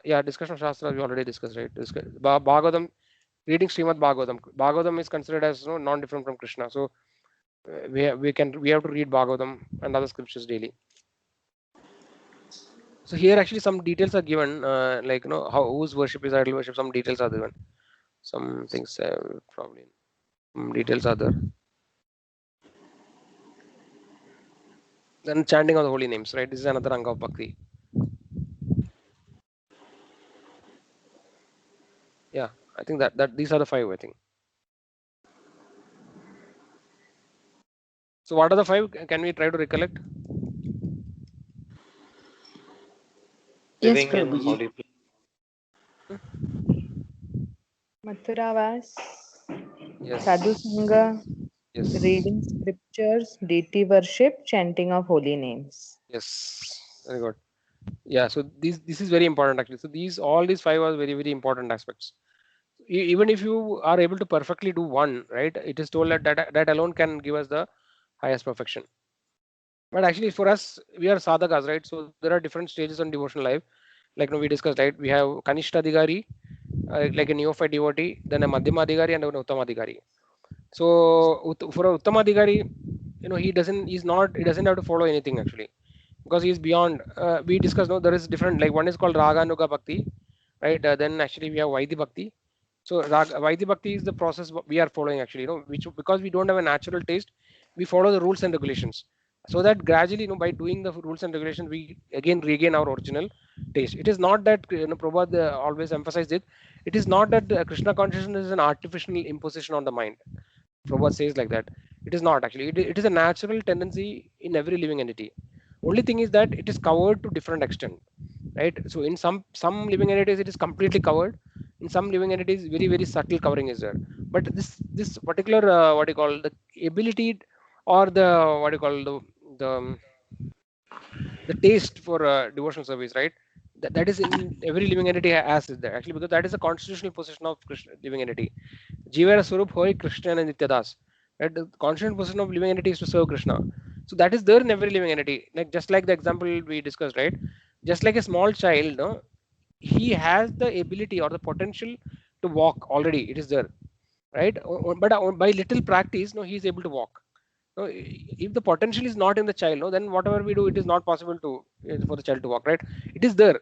yeah, discussion of shastra we already discussed, right? Bhagavatam, reading Srimad Bhagavatam is considered as non-different from Krishna. So we have to read Bhagavatam and other scriptures daily. So here actually some details are given, like how whose worship is idol worship. Some details are given. Some things probably some details are there. Then chanting of the holy names, right? This is another anga of bhakti. Yeah, I think that these are the 5. I think. So what are the 5? Can we try to recollect? Yes, Living in Prabhuji. holy place. Mathuravas, Yes. Sadhu Sangha, Yes. reading scriptures, deity worship, chanting of holy names. Yes. Very good. Yeah. So this is very important actually. So all these 5 are very, very important aspects. Even if you are able to perfectly do one, right? It is told that alone can give us the highest perfection. But actually, for us, we are sadhakas, right? So there are different stages on devotional life. Like we discussed, right? We have Kanishta Adhikari, like a neophyte devotee, then a Madhyama Adhikari, and an Uttama Adhikari. So for a Uttama Adhikari, he doesn't have to follow anything actually, because he is beyond. We discussed, no, there is different. Like one is called Raganuga Bhakti, right? Then actually we have Vaidhi Bhakti. So Vaidhi Bhakti is the process we are following actually, which because we don't have a natural taste, we follow the rules and regulations. So that gradually, by doing the rules and regulations, we again regain our original taste. It is not that Prabhupada always emphasized it. It is not that Krishna consciousness is an artificial imposition on the mind. Prabhupada says like that. It is not actually. It is a natural tendency in every living entity. Only thing is that it is covered to different extent, right? So in some living entities it is completely covered. In some living entities, very, very subtle covering is there. But this particular what you call the ability, or the what you call the taste for devotional service, right? That is in every living entity has is there actually, because that is a constitutional position of Krishna, living entity. Jivara Swarup Hoi Krishna and Nityadas. Right? The constitutional position of living entity is to serve Krishna. So that is there in every living entity. Like just like the example we discussed, right? Just like a small child, no, he has the ability or the potential to walk already. It is there. right? But by little practice, no, he is able to walk. No, if the potential is not in the child, no, then whatever we do, it is not possible to for the child to walk, right? It is there.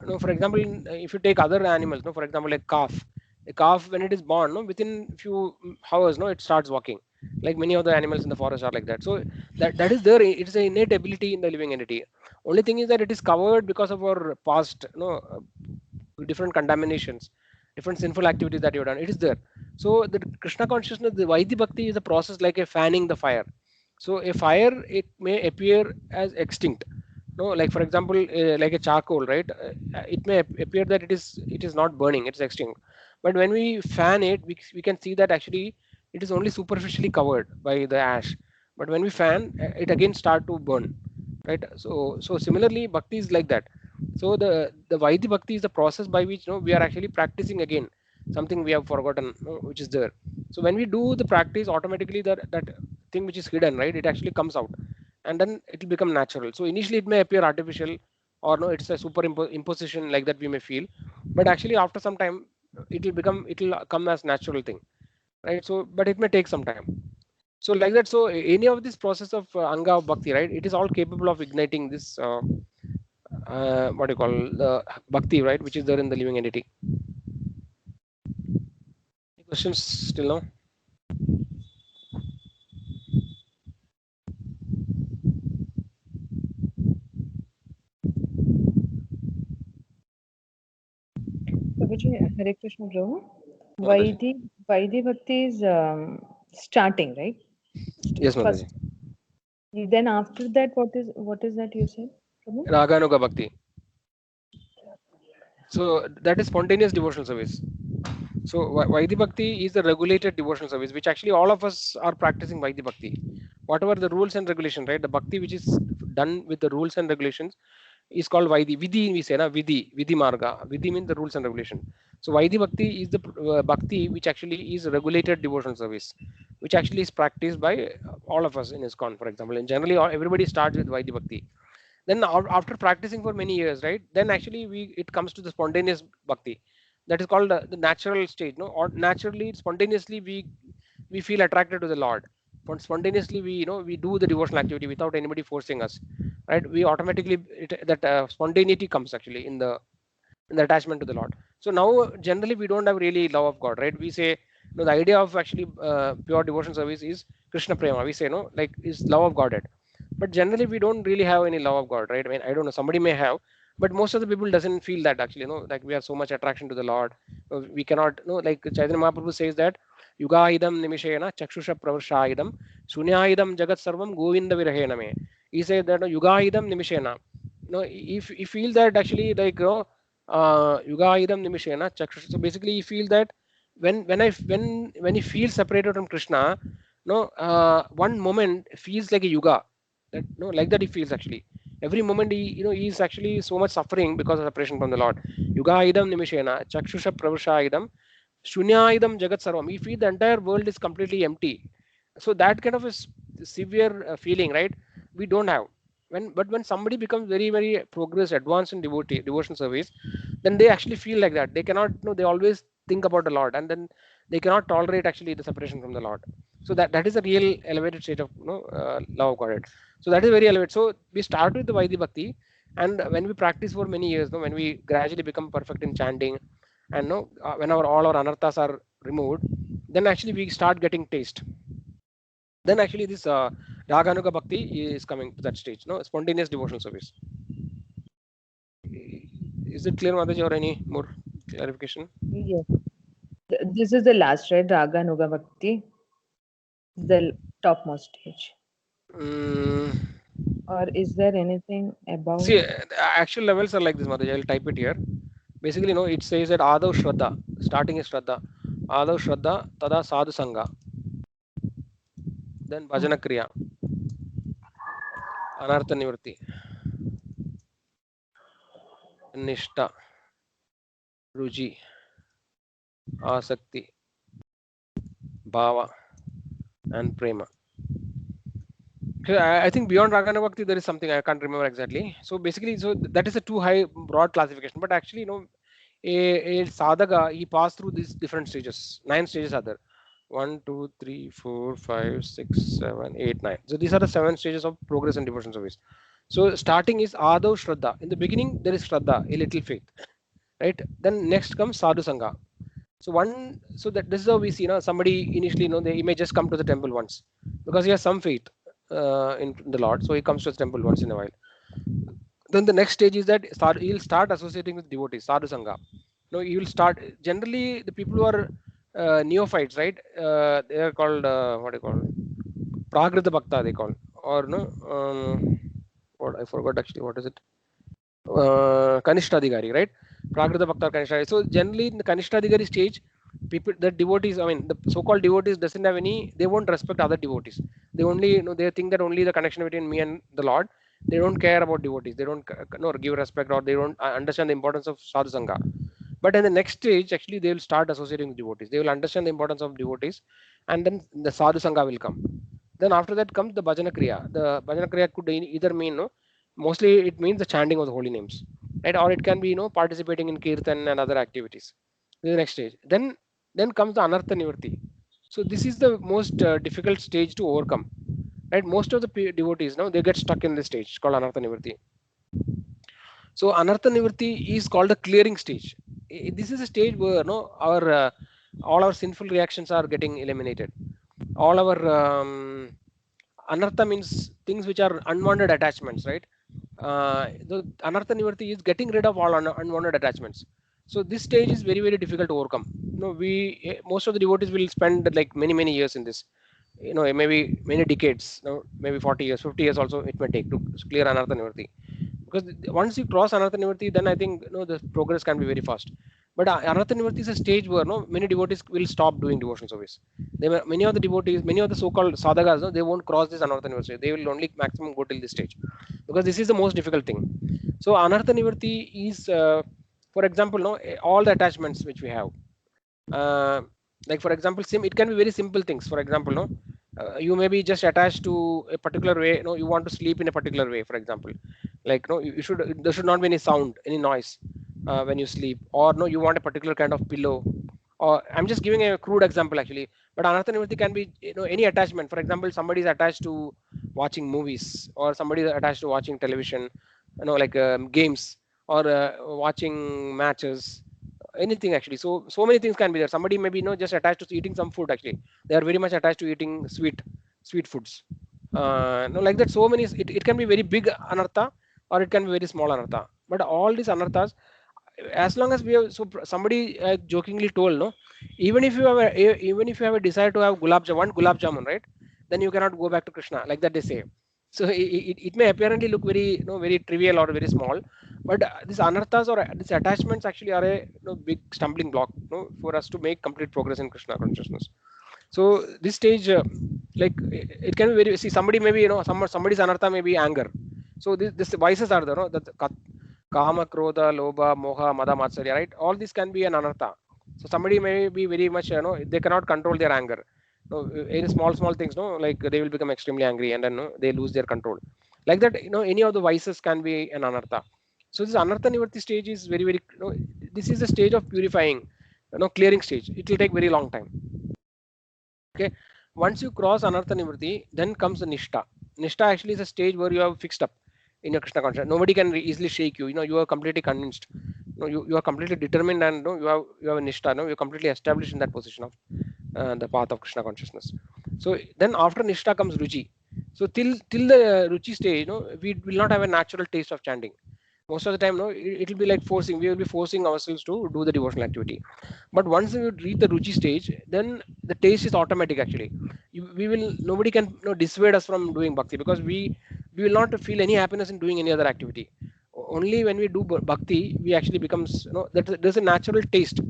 No, for example, if you take other animals, no, for example, like calf, a calf when it is born, no, within few hours, no, it starts walking. Like many of the animals in the forest are like that. So that is there. It is an innate ability in the living entity. Only thing is that it is covered because of our past, different contaminations, different sinful activities that you've done. It is there. So the Krishna consciousness, the Vaidhi Bhakti is a process like a fanning the fire. So a fire, it may appear as extinct. No, like for example, like a charcoal, right? It may appear that it is not burning, it's extinct. But when we fan it, we can see that actually it is only superficially covered by the ash. But when we fan, it again start to burn, right? So similarly, bhakti is like that. So the Vaidhi Bhakti is the process by which, we are actually practicing again something we have forgotten, which is there. So when we do the practice, automatically that thing which is hidden, right, it actually comes out, and then it will become natural. So initially it may appear artificial, or no, it's a super imposition like that we may feel, but actually after some time it will come as natural thing, right? So but it may take some time. So like that, so any of this process of anga of bhakti, right, it is all capable of igniting this what you call the bhakti, right, which is there in the living entity. Any questions still now? Prabhuji, Hare Krishna, Prabhu. Mataji. Vaidhi Bhakti is starting, right? Yes, First. Mataji. Then after that, what is that you said, Prabhu? Raganuga bhakti. So that is spontaneous devotional service. So Vaidhi Bhakti is the regulated devotional service, which actually all of us are practicing Vaidhi Bhakti. Whatever the rules and regulations, right? The Bhakti which is done with the rules and regulations is called Vaidhi. Vidhi we say, na? Vidhi Marga. Vidhi means the rules and regulations. So Vaidhi Bhakti is the Bhakti which actually is regulated devotional service, which actually is practiced by all of us in ISKCON, for example. And generally, everybody starts with Vaidhi Bhakti. Then after practicing for many years, right, then actually it comes to the spontaneous bhakti, that is called the natural stage, no, or naturally spontaneously we feel attracted to the Lord. But spontaneously we do the devotional activity without anybody forcing us, right? We automatically that spontaneity comes actually in the attachment to the Lord. So now generally we don't have really love of God, right? We say, no, the idea of actually pure devotion service is Krishna prema. We say, no, like is love of Godhead. But generally we don't really have any love of God, right? I mean, I don't know, somebody may have, but most of the people doesn't feel that actually, like we have so much attraction to the Lord. We cannot, like Chaitanya Mahaprabhu says that yuga idam nimishena chakshusha pravarshayidam sunyaidam jagat sarvam govinda virahena me. He said that, no, yuga idam nimishena, no, if you feel that actually, like, yuga idam nimishena chakshusha. So basically you feel that when you feel separated from Krishna, no, one moment feels like a yuga, that, no, like that he feels actually. Every moment he is actually so much suffering because of separation from the Lord. Yuga idam nimishena chakshusha pravarshā idam shunya idam jagat sarvam. He feels the entire world is completely empty. So that kind of a severe feeling, right, we don't have. When somebody becomes very very progress advanced in devotion service, then they actually feel like that. They cannot, they always think about the Lord, and then they cannot tolerate actually the separation from the Lord. So that is a real elevated state of love of Godhead. So that is very elevated. So we start with the Vaidhi Bhakti, and when we practice for many years, when we gradually become perfect in chanting, and when all our anarthas are removed, then actually we start getting taste. Then actually this Raganuga Bhakti is coming to that stage, spontaneous devotional service. Is it clear, Mataji, or any more clarification? Yes. This is the last, right? Raga Nuga Bhakti, the topmost stage. Mm, Or is there anything about? see, the actual levels are like this, Mataji. I'll type it here. Basically, it says that Adav Shraddha, starting is Shraddha. Adav Shraddha, Tada Sadhu Sangha. Then Bhajana Kriya, Anartha Nivritti, Nishta, Ruji, Asakti, Bhava, and Prema. I think beyond Ragana Bhakti there is something I can't remember exactly. So basically, so that is a too high broad classification. But actually, a sadhaka, he passed through these different stages. 9 stages are there. 1, 2, 3, 4, 5, 6, 7, 8, 9. So these are the 7 stages of progress in devotion service. So starting is Adav Shraddha. In the beginning, there is Shraddha, a little faith, right? Then next comes Sadhu Sangha. So that this is how we see, somebody initially, he may just come to the temple once because he has some faith in the Lord. So he comes to the temple once in a while. Then the next stage is that he'll start associating with devotees, Sadhu Sangha. He will start. Generally, the people who are neophytes, right? They are called what do you call? Pragrita Bhakta, they call, or no? What I forgot actually. What is it? Kanishtadhikari, right? Prakrita Bhakta Kanishtadhikari. So generally in the Kanishtadhikari stage, people, the devotees, I mean the so-called devotees doesn't have any, they won't respect other devotees. They only, they think that only the connection between me and the Lord. They don't care about devotees. They don't give respect, or they don't understand the importance of sadhu sangha. But in the next stage, actually, they will start associating with devotees. They will understand the importance of devotees, and then the sadhu sangha will come. Then after that comes the bhajana kriya. The bhajana kriya could either mean, mostly it means the chanting of the holy names, right? Or it can be, participating in kirtan and other activities. This is the next stage. Then comes the anartha nivrti. So this is the most difficult stage to overcome, right? Most of the devotees, they get stuck in this stage called anartha nivrti. So anartha nivrti is called the clearing stage. This is a stage where, our all our sinful reactions are getting eliminated. All our anartha means things which are unwanted attachments, right? The anartha nivrti is getting rid of all unwanted attachments. So this stage is very, very difficult to overcome. We most of the devotees will spend like many, many years in this. Maybe many decades. Maybe 40 years, 50 years also it may take to clear anartha nivrti. Because once you cross anartha nivrti, then I think the progress can be very fast. But anartha nivrti is a stage where many devotees will stop doing devotional service. Many of the devotees, many of the so-called sadhakas, they won't cross this anartha nivrti. They will only maximum go till this stage, because this is the most difficult thing. So anartha nivrti is, for example, all the attachments which we have. Uh, like for example, it can be very simple things. For example, you may be just attached to a particular way. You want to sleep in a particular way, for example. Like you should, there should not be any sound, any noise when you sleep, or you want a particular kind of pillow. Or I'm just giving a crude example actually, but anartha nivrti can be, any attachment. For example, somebody is attached to watching movies, or somebody is attached to watching television, like games, or watching matches, anything actually. So many things can be there. Somebody may be, just attached to eating some food. Actually, they are very much attached to eating sweet foods. Like that. So many, it can be very big anartha, or it can be very small anartha. But all these anarthas, as long as we have, so somebody jokingly told, even if you have even if you have a desire to have one gulab jamun, right? Then you cannot go back to Krishna, like that they say. So it may apparently look very, very trivial or very small, but these anarthas or these attachments actually are a, big stumbling block, for us to make complete progress in Krishna consciousness. So this stage, like it can be very, see, somebody maybe, somebody's anartha may be anger. So this vices are there, that kama, krodha, lobha, moha, mada, matsarya, right? All this can be an anartha. So somebody may be very much, they cannot control their anger. Any small things, like they will become extremely angry, and then they lose their control. Like that, any of the vices can be an anartha. So this anartha nivarti stage is very, very, this is the stage of purifying, clearing stage. It will take very long time. Okay. Once you cross anartha nivrti, then comes the nishta. Nishta actually is a stage where you have fixed up in your Krishna consciousness. Nobody can easily shake you. You are completely convinced. You are completely determined, and you have a nishta. You're completely established in that position of the path of Krishna consciousness. So then after nishta comes ruchi. So till the ruchi stage, we will not have a natural taste of chanting. Most of the time, it will be like forcing. We will be forcing ourselves to do the devotional activity. But once we reach the ruchi stage, then the taste is automatic actually. We will, nobody can, dissuade us from doing bhakti, because we will not feel any happiness in doing any other activity. Only when we do bhakti, we actually becomes, that there's a natural taste.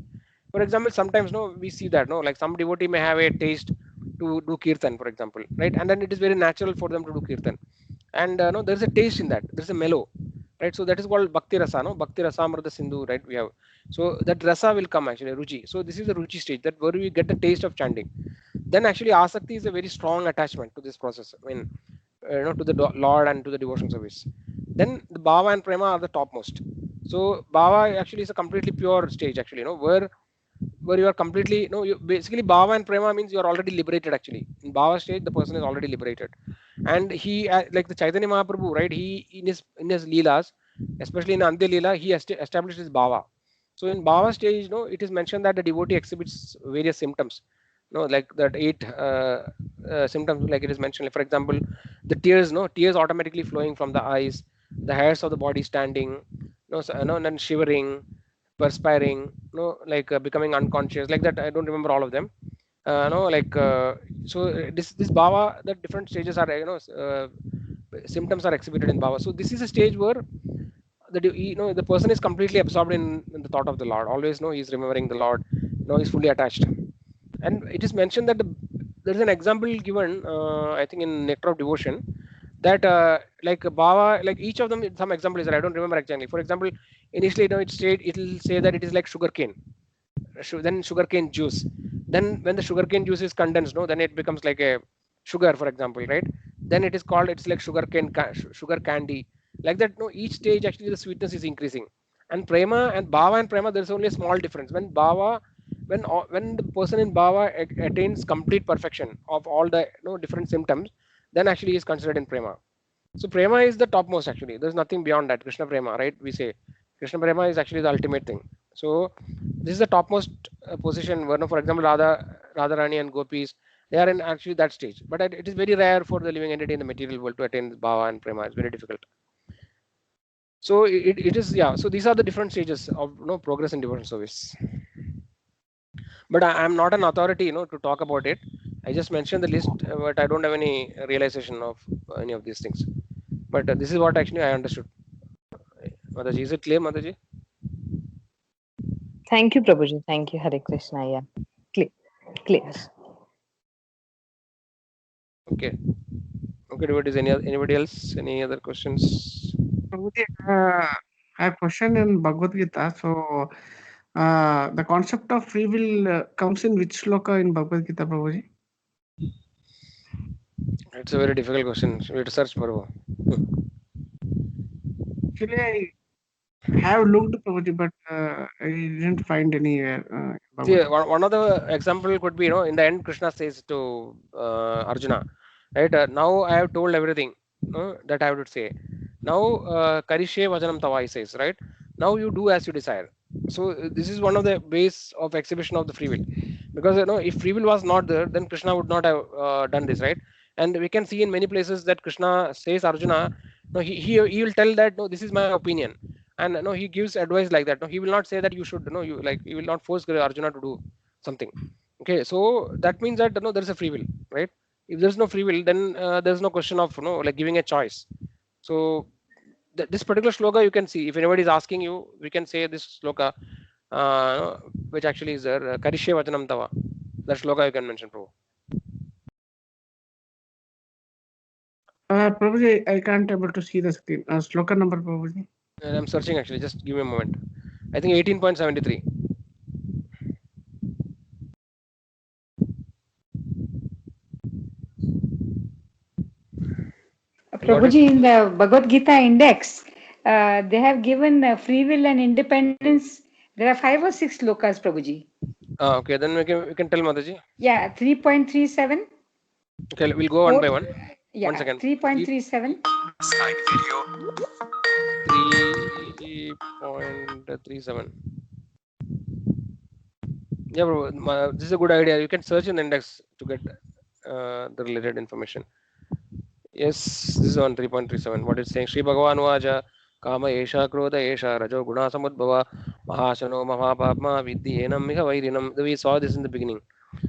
For example, sometimes, we see that, like some devotee may have a taste to do kirtan, for example, right? And then it is very natural for them to do kirtan. And no, there's a taste in that. There's a mellow, right? So that is called bhakti rasa, bhakti rasamrita sindhu, right? We have, so that rasa will come actually, ruchi. So this is the ruchi stage, that where we get the taste of chanting. Then actually asakti is a very strong attachment to this process. I mean, to the Lord and to the devotion service. Then the bhava and prema are the topmost. So bhava actually is a completely pure stage actually, where where you are completely, no, you basically bhava and prema means you are already liberated. Actually, in bhava stage, the person is already liberated, and he like the Chaitanya Mahaprabhu, right? He in his leelas, especially in Andya Leela, he established his bhava. So in bhava stage, no, it is mentioned that the devotee exhibits various symptoms, no, like that 8 symptoms, like it is mentioned. Like, for example, the tears, no, tears automatically flowing from the eyes, the hairs of the body standing, no, so, no, and then shivering, perspiring, no, like becoming unconscious, like that. I don't remember all of them. No, like so this bhava, the different stages are, symptoms are exhibited in bhava. So this is a stage where the person is completely absorbed in the thought of the Lord. Always, no, he's remembering the Lord. No, he's fully attached. And it is mentioned that there is an example given, I think in Nectar of Devotion, that like bhava, like each of them, some example is there. I don't remember exactly. For example, initially, it will say that it is like sugarcane, then sugarcane juice. Then when the sugarcane juice is condensed, no, then it becomes like a sugar, for example, right? Then it is called, it's like sugar candy, like that. No, each stage actually the sweetness is increasing. And prema and bhava and prema, there's only a small difference. When the person in bhava attains complete perfection of all the, different symptoms, then actually is considered in prema. So prema is the topmost actually. There's nothing beyond that. Krishna prema, right? We say Krishna prema is actually the ultimate thing. So this is the topmost position. Where, for example, Radharani and gopis, they are in actually that stage. But it is very rare for the living entity in the material world to attain bhava and prema. It's very difficult. So it is, yeah. So these are the different stages of, progress in devotional service. But I am not an authority, to talk about it. I just mentioned the list, but I don't have any realization of any of these things. But this is what actually I understood. Mataji, is it clear, Mataji? Thank you, Prabhuji. Thank you, Hare Krishna. Yeah, clear. Okay. Okay, devotees, anybody else? Any other questions? Prabhuji, I have a question in Bhagavad Gita. So, the concept of free will comes in which shloka in Bhagavad Gita, Prabhuji? It's a very difficult question. We have to search for. Actually, I have looked, Prabhuji, but I didn't find anywhere. See, one of the example could be, in the end, Krishna says to Arjuna, right? Now I have told everything, that I would say. Now, Karishe Vajanam Tava, he says, right? Now you do as you desire. So this is one of the ways of exhibition of the free will, because if free will was not there, then Krishna would not have done this, right? And we can see in many places that Krishna says Arjuna, no, he will tell that, no, this is my opinion, and no, he gives advice like that. No, he will not say that you should, he will not force Arjuna to do something. Okay, so that means that, there is a free will, right? If there is no free will, then there is no question of, like giving a choice. So this particular shloka, you can see, if anybody is asking you, we can say this shloka, which actually is there, Karishe Vajanam Tava. That shloka you can mention, Prabhu. Prabhuji, I can't able to see the screen. Shloka number, Prabhuji. And I'm searching actually, just give me a moment. I think 18.73. Prabhuji, in the Bhagavad Gita index, they have given free will and independence. There are 5 or 6 slokas, Prabhuji. Okay, then we can tell Mataji. Yeah, 3.37. Okay, we'll go one by one. Yeah, 1 second. 3.37. Skype video. 3.37. Yeah, bro, this is a good idea. You can search in the index to get the related information. Yes, this is on 3.37. What it's saying, Sri Bhagavan Vaja, Kama Esha Krodha Esha Rajo Guna Samudbhava Mahashano Mahapapma Vidhi Enam Miha Vairinam. We saw this in the beginning.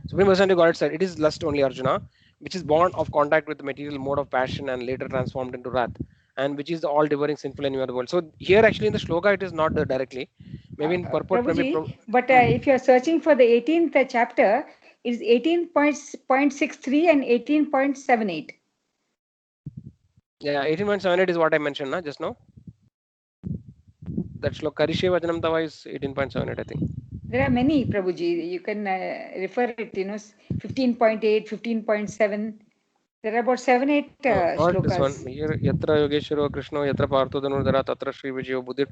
Supreme Personality God said, it is lust only, Arjuna, which is born of contact with the material mode of passion and later transformed into wrath, and which is the all-devouring sinful enemy of the world. So here actually in the shloka it is not there directly. Maybe in purport. Prabhuji, but if you are searching for the 18th chapter, it is 18.63 and 18.78. Yeah, 18.78 is what I mentioned just now. That shloka Karishe Vajanam Tava is 18.78, I think. There are many, Prabhuji. You can refer it, 15.8, 15.7. There are about 7-8 Not shlokas. this one. Here, Yatra Yogeshwaro Krishna, Yatra Partho Dhanurdhara, Tatra Sri Vijayo Buddhir,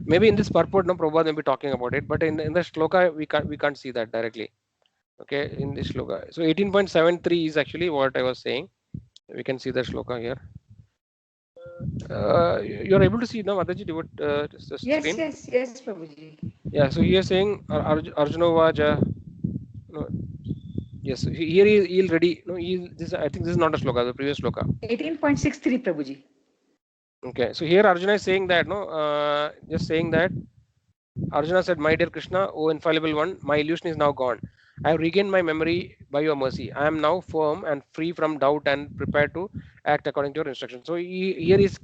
Maybe in this purport, no, Prabhupada may be talking about it, but in the shloka we can't see that directly. Okay, in this shloka. So 18.73 is actually what I was saying. We can see the shloka here. You're able to see now, Mataji, the screen? Yes, Prabhuji. Yeah, so here saying Arjuna Vaja. No, yes, here he'll ready. No, this I think this is not a shloka, the previous shloka. 18.63, Prabhuji. Okay, so here Arjuna is saying that, no, just saying that Arjuna said, "My dear Krishna, O infallible one, my illusion is now gone. I have regained my memory by your mercy. I am now firm and free from doubt and prepared to act according to your instructions." So here is,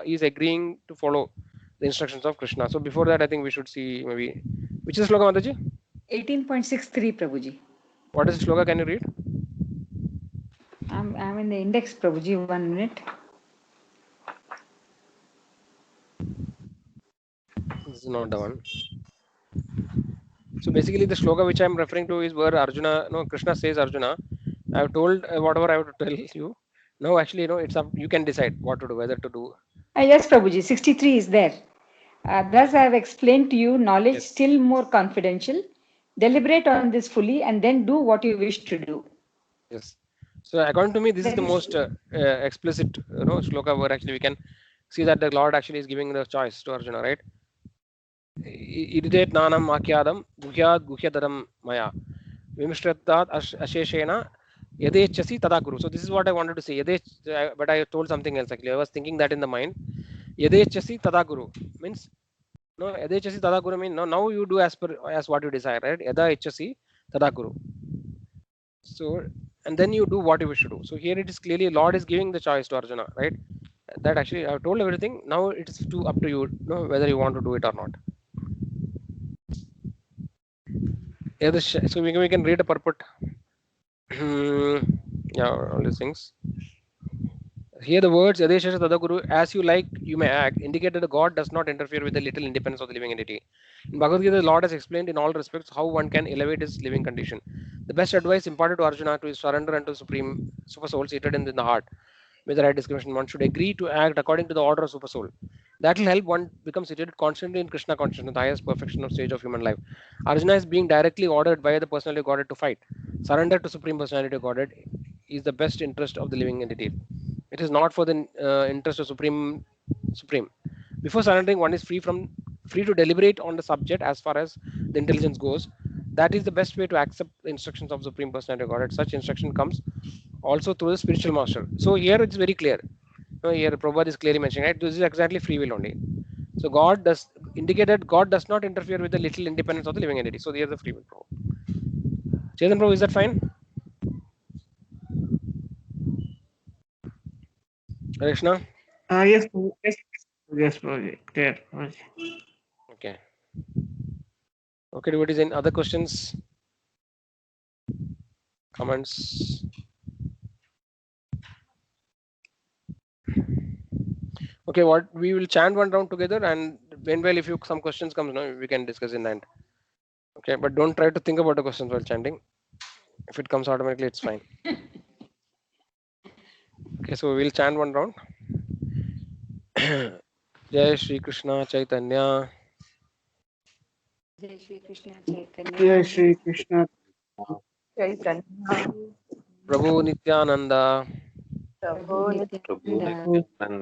he's agreeing to follow the instructions of Krishna. So before that, I think we should see maybe which is shloka, Mataji? 18.63, Prabhuji. What is the shloka? Can you read? I'm in the index, Prabhuji. 1 minute. This is not the one. So basically, the shloka which I am referring to is where Arjuna, no, Krishna says, Arjuna, I have told whatever I have to tell you. No, actually, no, it's up. You can decide what to do, whether to do. Yes, Prabhuji. 63 is there. Thus, I have explained to you knowledge Yes. still more confidential. Deliberate on this fully and then do what you wish to do. Yes. So according to me, this is That the is- most explicit, shloka where actually we can see that the Lord actually is giving the choice to Arjuna, right? Ididet nanam akyadam guhyad guhyadaram maya vimishratat asheshena yadechasi tadakuru. So this is what I wanted to say. But I told something else actually. I was thinking that in the mind. Yadechasi tadakuru means, no, yadechasi tadakuru means now you do as what you desire, right? Yada echasi tadakuru. So, and then you do what you wish to do. So here it is clearly Lord is giving the choice to Arjuna, right? That actually I've told everything. Now it is up to you, whether you want to do it or not. Yeah, so we can read a purport. Yeah, all these things. Here the words Yadeshasha Tadaguru, as you like, you may act, indicate that the God does not interfere with the little independence of the living entity. In Bhagavad Gita, the Lord has explained in all respects how one can elevate his living condition. The best advice imparted to Arjuna to surrender unto Supreme Super Soul seated in the heart. With the right discrimination, one should agree to act according to the order of Super Soul. That will help one become situated constantly in Krishna consciousness, the highest perfection of stage of human life. Arjuna is being directly ordered by the personality of Godhead to fight. Surrender to Supreme Personality of Godhead is the best interest of the living entity. It is not for the interest of Supreme. Before surrendering, one is free to deliberate on the subject as far as the intelligence goes. That is the best way to accept the instructions of Supreme Personality of Godhead. Such instruction comes also through the spiritual master. So here it's very clear. Here Prabhupada is clearly mentioning, right? This is exactly free will only. So God does indicate that God does not interfere with the little independence of the living entity. So here's the free will. Chetan Prabhu, is that fine? Krishna? Yes, Prabhuji. Clear, Prabhuji. Okay. Okay, devotees, any other questions? Comments? Okay, what we will chant one round together, and when if some questions comes, we can discuss in the end. Okay, but don't try to think about the questions while chanting. If it comes automatically, it's fine. Okay, so we'll chant one round. Jai Shri Krishna Chaitanya. Jai Shri Krishna Chaitanya. Jai Shri Krishna. Chaitanya. Prabhu Nityananda. Prabhu Nityananda. Prabhu Nityananda.